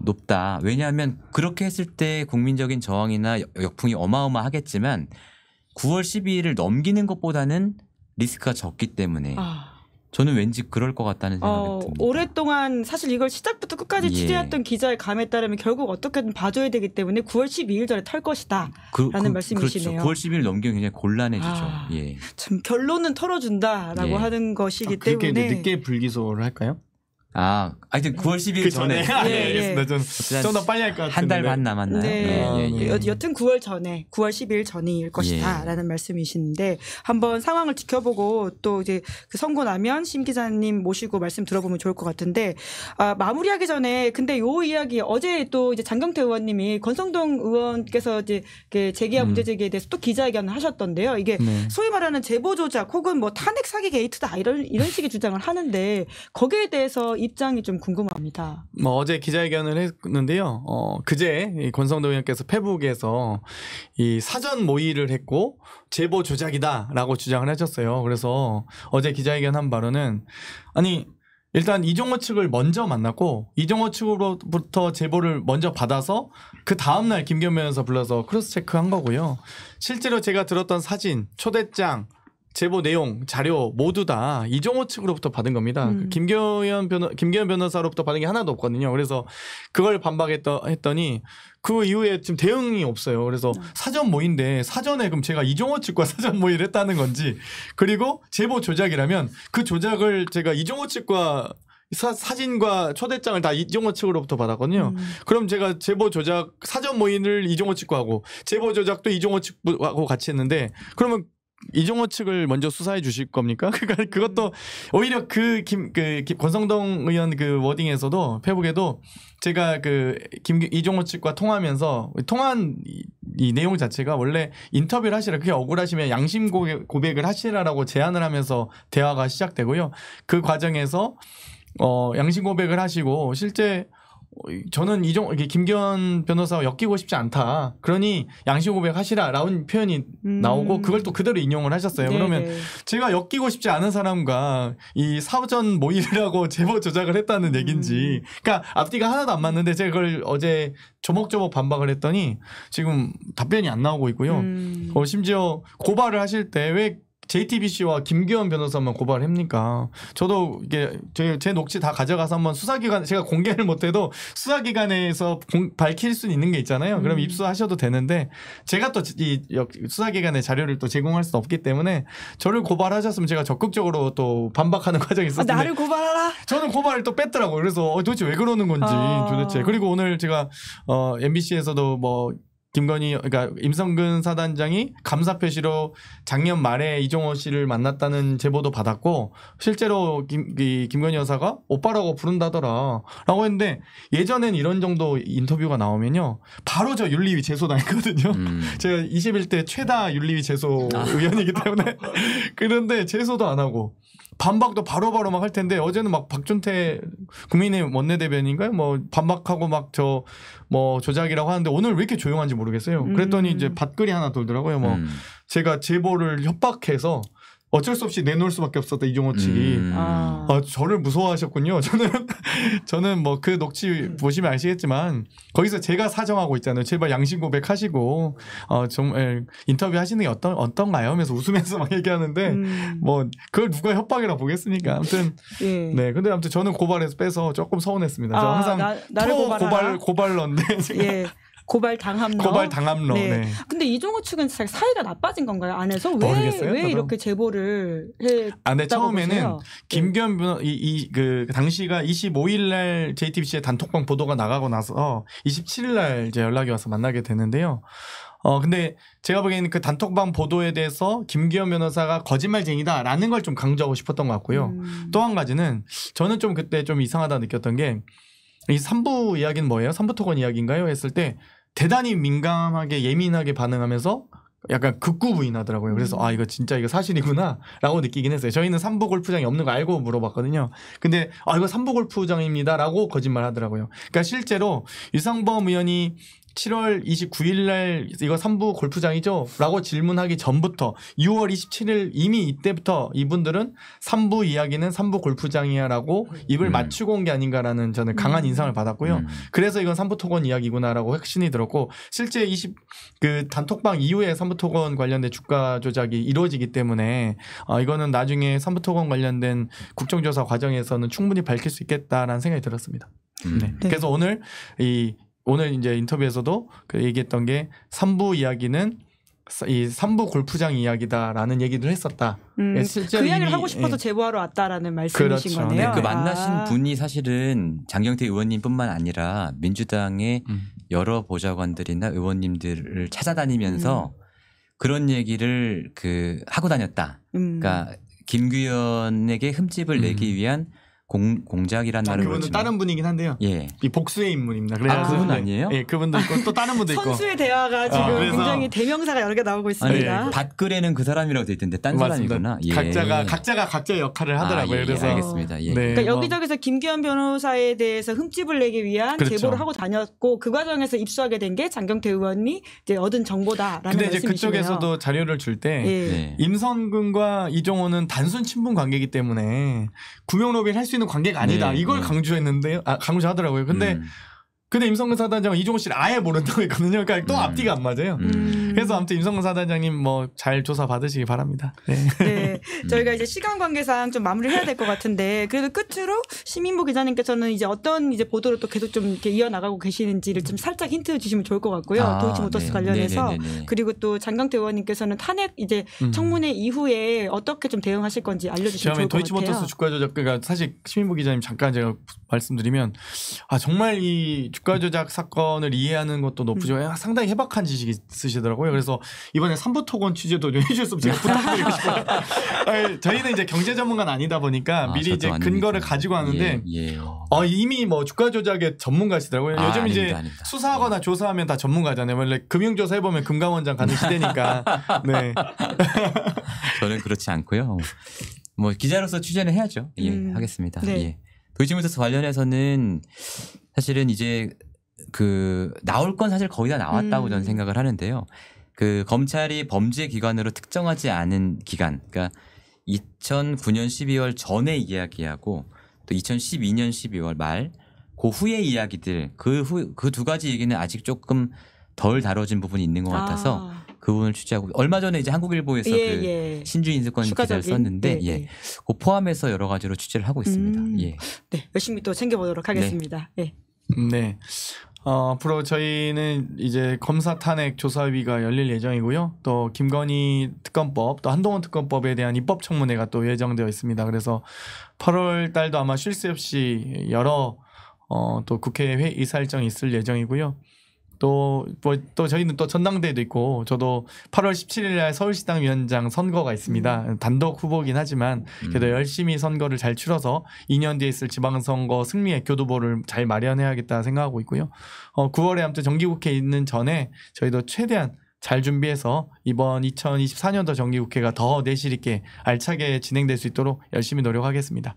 높다. 왜냐하면 그렇게 했을 때 국민적인 저항이나 역풍이 어마어마하겠지만 9월 12일을 넘기는 것보다는 리스크가 적기 때문에 저는 왠지 그럴 것 같다는 생각이 듭니다. 오랫동안 사실 이걸 시작부터 끝까지 취재했던 기자의 감에 따르면 결국 어떻게든 봐줘야 되기 때문에 9월 12일 전에 털 것이다 라는 말씀이시네요. 그렇죠. 9월 12일 넘기면 굉장히 곤란해지죠. 참 결론은 털어준다라고 하는 것이기 그렇게 때문에 늦게 불기소를 할까요? 하여튼 9월 12일 전에. 알겠습니다. 좀 더 빨리 할 것 같은데. 한 달 반 남았나요? 네. 여튼 9월 전에 9월 10일 전일 것이다라는 말씀이신데 한번 상황을 지켜보고 또 이제 그 선고 나면 심 기자님 모시고 말씀 들어보면 좋을 것 같은데 마무리하기 전에 근데 요 이야기 어제 또 이제 장경태 의원님이 권성동 의원께서 이제 재계약 문제 제기에 대해서 또 기자회견을 하셨던데요. 이게 소위 말하는 제보 조작 혹은 뭐 탄핵 사기 게이트다 이런 식의 주장을 하는데 거기에 대해서 입장이 좀 궁금합니다. 어제 기자회견을 했는데요. 그제 권성동 의원께서 페북에서 이 사전 모의를 했고 제보 조작이다라고 주장을 하셨어요. 그래서 어제 기자회견 한 바로는 아니 일단 이종호 측을 먼저 만났고 이종호 측으로부터 제보를 먼저 받아서 그 다음날 김기현 변호사 불러서 크로스 체크한 거고요. 실제로 제가 들었던 사진, 초대장, 제보 내용, 자료 모두 다 이종호 측으로부터 받은 겁니다. 김기현 변호사로부터 받은 게 하나도 없거든요. 그래서 그걸 반박했더니 그 이후에 지금 대응이 없어요. 그래서 사전 모의인데 사전에 그럼 제가 이종호 측과 사전 모의를 했다는 건지, 그리고 제보 조작이라면 그 조작을 제가 이종호 측과 사진과 초대장을 다 이종호 측으로부터 받았거든요. 그럼 제가 제보 조작 사전 모의를 이종호 측과 하고 제보 조작도 이종호 측하고 같이 했는데, 그러면 이종호 측을 먼저 수사해 주실 겁니까? 그러니까 그것도 오히려 권성동 의원 그 워딩에서도 페북에도 제가 이종호 측과 통화하면서 통화한 이 내용 자체가 원래 인터뷰를 하시라, 그게 억울하시면 양심 고백을 하시라라고 제안을 하면서 대화가 시작되고요. 그 과정에서 양심 고백을 하시고, 실제 저는 김기현 변호사와 엮이고 싶지 않다, 그러니 양심 고백하시라라는 표현이 나오고 그걸 또 그대로 인용을 하셨어요. 네네. 그러면 제가 엮이고 싶지 않은 사람과 이 사전 모의를 하고 제보 조작을 했다는 얘기인지, 그러니까 앞뒤가 하나도 안 맞는데 제가 그걸 어제 조목조목 반박을 했더니 지금 답변이 안 나오고 있고요. 심지어 고발을 하실 때 왜 JTBC와 김기현 변호사만 고발을 합니까? 저도 이게 제 녹취 다 가져가서 한번 수사기관, 제가 공개를 못해도 수사기관에서 밝힐 수 있는 게 있잖아요. 그럼 입수하셔도 되는데 제가 또 이 수사기관의 자료를 또 제공할 수 없기 때문에 저를 고발하셨으면 제가 적극적으로 또 반박하는 과정이 있었는데 나를 고발하라. 저는 고발을 또 뺐더라고요. 그래서 도대체 왜 그러는 건지 도대체. 그리고 오늘 제가 MBC에서도 뭐 그러니까 임성근 사단장이 감사 표시로 작년 말에 이종호 씨를 만났다는 제보도 받았고, 실제로 김건희 여사가 오빠라고 부른다더라 라고 했는데, 예전엔 이런 정도 인터뷰가 나오면요 바로 저 윤리위 제소 당했거든요. 제가 21대 최다 윤리위 제소 의원이기 때문에 그런데 제소도 안 하고 반박도 바로바로 막 할 텐데, 어제는 막 박준태 국민의힘 원내대변인가요? 뭐 반박하고 막 뭐 조작이라고 하는데, 오늘 왜 이렇게 조용한지 모르겠어요. 그랬더니 이제 밭글이 하나 돌더라고요. 뭐 제가 제보를 협박해서 어쩔 수 없이 내놓을 수밖에 없었다, 이종호 측이. 저를 무서워하셨군요. 저는 뭐 그 녹취 보시면 아시겠지만 거기서 제가 사정하고 있잖아요. 제발 양심 고백하시고 정말 인터뷰 하시는 게 어떤가요? 하면서 웃으면서 막 얘기하는데 뭐 그걸 누가 협박이라 보겠습니까? 아무튼 예. 네, 근데 아무튼 저는 고발해서 빼서 조금 서운했습니다. 저 항상 나를 고발러인데 예. 고발 당함러. 네. 네. 근데 이종호 측은 사이가 나빠진 건가요? 안에서 모르겠어요, 왜 이렇게 제보를 했다고 네, 처음에는 보세요? 김기현 그 당시가 25일 날 JTBC의 단톡방 보도가 나가고 나서 27일 날 이제 연락이 와서 만나게 되는데요. 근데 제가 보기에는 그 단톡방 보도에 대해서 김기현 변호사가 거짓말쟁이다라는 걸 좀 강조하고 싶었던 것 같고요. 또 한 가지는 저는 좀 그때 좀 이상하다 느꼈던 게, 이 3부 이야기는 뭐예요? 3부 토건 이야기인가요? 했을 때 대단히 민감하게 예민하게 반응하면서 약간 극구 부인하더라고요. 그래서 이거 진짜 이거 사실이구나 라고 느끼긴 했어요. 저희는 3부 골프장이 없는 거 알고 물어봤거든요. 근데 이거 3부 골프장입니다 라고 거짓말 하더라고요. 그러니까 실제로 유상범 의원이 7월 29일 날 이거 3부 골프장이죠? 라고 질문하기 전부터 6월 27일 이미 이때부터 이분들은 3부 이야기는 3부 골프장이야 라고 입을 맞추고 온 게 아닌가라는 저는 강한 인상을 받았고요. 그래서 이건 3부 토건 이야기구나라고 확신이 들었고, 실제 그 단톡방 이후에 3부 토건 관련된 주가 조작이 이루어지기 때문에 이거는 나중에 3부 토건 관련된 국정조사 과정에서는 충분히 밝힐 수 있겠다라는 생각이 들었습니다. 네. 그래서 오늘 이제 인터뷰에서도 얘기했던 게 3부 이야기는 이 3부 골프장 이야기다라는 얘기를 했었다. 그 이야기를 하고 싶어서 제보하러 왔다라는 말씀이신 그렇죠. 거네요. 네, 그 만나신 분이 사실은 장경태 의원님뿐만 아니라 민주당의 여러 보좌관들이나 의원님들을 찾아다니면서 그런 얘기를 하고 다녔다. 그러니까 김규현에게 흠집을 내기 위한 공작이란 말을 그분은 그렇지만. 다른 분이긴 한데요. 예. 이 복수의 인물입니다. 그래서 그분 아니에요? 예, 그분도 있고 또 다른 분도 있고. 선수의 대화가 지금 그래서 굉장히 대명사가 여러 개 나오고 있습니다. 밭글에는 그 사람이라고 돼 있던데 딴 맞습니다. 사람이구나. 예. 각자가 각자의 역할을 하더라고요. 예, 그래서 알겠습니다. 예. 네, 그러니까 여기저기서 김기현 변호사에 대해서 흠집을 내기 위한 그렇죠. 제보를 하고 다녔고, 그 과정에서 입수하게 된 게 장경태 의원이 이제 얻은 정보다라는 근데 이제 말씀이시네요. 그쪽에서도 자료를 줄 때 예. 임성근과 이종호는 단순 친분 관계이기 때문에 구명 로비를 할 수 있는 이루어지는 관계가 아니다. 네, 이걸 네. 강조했는데요. 강조하더라고요. 근데 임성근 사단장은 이종호 씨를 아예 모른다고 했거든요. 그러니까 또 앞뒤가 안 맞아요. 그래서 아무튼 임성근 사단장님 뭐 잘 조사 받으시기 바랍니다. 네. 네, 저희가 이제 시간 관계상 좀 마무리를 해야 될 것 같은데 그래도 끝으로 시민보 기자님께서는 이제 어떤 이제 보도를 또 계속 좀 이렇게 이어나가고 계시는지를 좀 살짝 힌트 주시면 좋을 것 같고요. 도이치모터스 네. 관련해서 네네네네. 그리고 또 장강태 의원님께서는 탄핵 이제 청문회 이후에 어떻게 좀 대응하실 건지 알려주시면 좋을 것 같아요. 도이치모터스 주가 조작 그러니까 사실 시민보 기자님 잠깐 제가 말씀드리면 정말 이 주가 조작 사건을 이해하는 것도 높으죠. 상당히 해박한 지식이 있으시더라고요. 그래서 이번에 삼부토건 취재도 좀 해주셨으면 제가 부탁드리고 싶어요. 저희는 이제 경제 전문가는 아니다 보니까 미리 이제 근거를 가지고 하는데 이미 뭐 주가 조작의 전문가시더라고요. 요즘 이제 아닙니다. 수사하거나 조사하면 다 전문가잖아요. 원래 금융조사 해보면 금감원장 가는 시대니까. 네. 저는 그렇지 않고요. 뭐 기자로서 취재는 해야죠. 예, 하겠습니다. 네. 예. 도이치모터스 관련해서는 사실은 이제 그 나올 건 사실 거의 다 나왔다고 저는 생각을 하는데요. 그 검찰이 범죄 기관으로 특정하지 않은 기간, 그러니까 2009년 12월 전에 이야기하고 또 2012년 12월 말 그 후의 이야기들 그 두 가지 얘기는 아직 조금 덜 다뤄진 부분이 있는 것 같아서 그 부분을 취재하고 얼마 전에 이제 한국일보에서 그 신주 인수권 기사를 썼는데 그 포함해서 여러 가지로 취재를 하고 있습니다. 예. 네, 열심히 또 챙겨보도록 하겠습니다. 네. 네. 앞으로 저희는 이제 검사 탄핵 조사위가 열릴 예정이고요. 또 김건희 특검법, 또 한동훈 특검법에 대한 입법 청문회가 또 예정되어 있습니다. 그래서 8월 달도 아마 쉴 새 없이 여러 또 국회 의사 일정이 있을 예정이고요. 또 저희는 또 전당대회도 있고 저도 8월 17일 날 서울시당 위원장 선거가 있습니다. 단독 후보긴 하지만 그래도 열심히 선거를 잘 치러서 2년 뒤에 있을 지방선거 승리의 교두보를 잘 마련해야겠다 생각하고 있고요. 9월에 아무튼 정기국회 있는 전에 저희도 최대한 잘 준비해서 이번 2024년도 정기국회가 더 내실 있게 알차게 진행될 수 있도록 열심히 노력하겠습니다.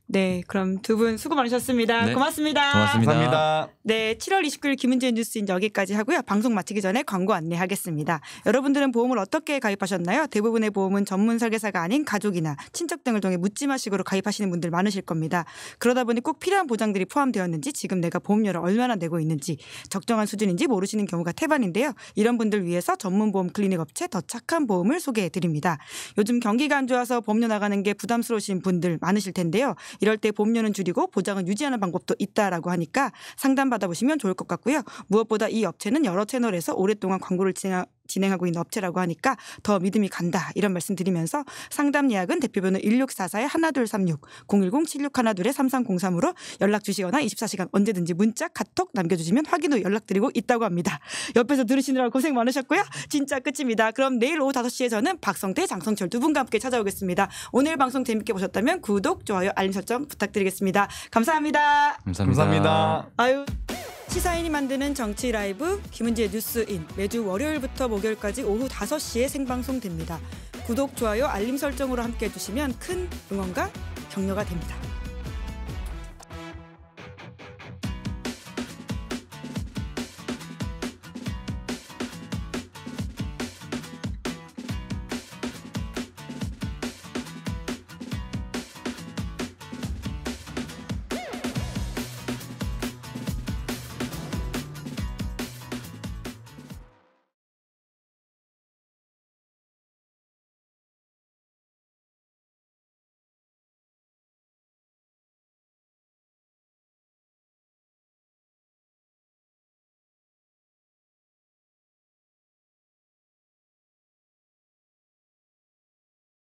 네, 그럼 두 분 수고 많으셨습니다. 네. 고맙습니다. 감사합니다. 네, 7월 29일 김은지의 뉴스인 여기까지 하고요. 방송 마치기 전에 광고 안내하겠습니다. 여러분들은 보험을 어떻게 가입하셨나요? 대부분의 보험은 전문 설계사가 아닌 가족이나 친척 등을 통해 묻지마식으로 가입하시는 분들 많으실 겁니다. 그러다 보니 꼭 필요한 보장들이 포함되었는지 지금 내가 보험료를 얼마나 내고 있는지 적정한 수준인지 모르시는 경우가 태반인데요. 이런 분들 위해서 전문 보험 클리닉 업체 더 착한 보험을 소개해드립니다. 요즘 경기가 안 좋아서 보험료 나가는 게 부담스러우신 분들 많으실 텐데요. 이럴 때 보험료는 줄이고 보장은 유지하는 방법도 있다라고 하니까 상담 받아보시면 좋을 것 같고요. 무엇보다 이 업체는 여러 채널에서 오랫동안 광고를 진행하고 있는 업체라고 하니까 더 믿음이 간다 이런 말씀 드리면서 상담 예약은 대표번호 1644-1236 010-7612-3303으로 연락 주시거나 24시간 언제든지 문자 카톡 남겨주시면 확인 후 연락드리고 있다고 합니다. 옆에서 들으시느라 고생 많으셨고요. 진짜 끝입니다. 그럼 내일 오후 5시에 저는 박성태, 장성철 두 분과 함께 찾아오겠습니다. 오늘 방송 재밌게 보셨다면 구독, 좋아요, 알림 설정 부탁드리겠습니다. 감사합니다. 감사합니다. 아유. 시사인이 만드는 정치 라이브 김은지의 뉴스인 매주 월요일부터 목요일까지 오후 5시에 생방송됩니다. 구독, 좋아요, 알림 설정으로 함께해 주시면 큰 응원과 격려가 됩니다.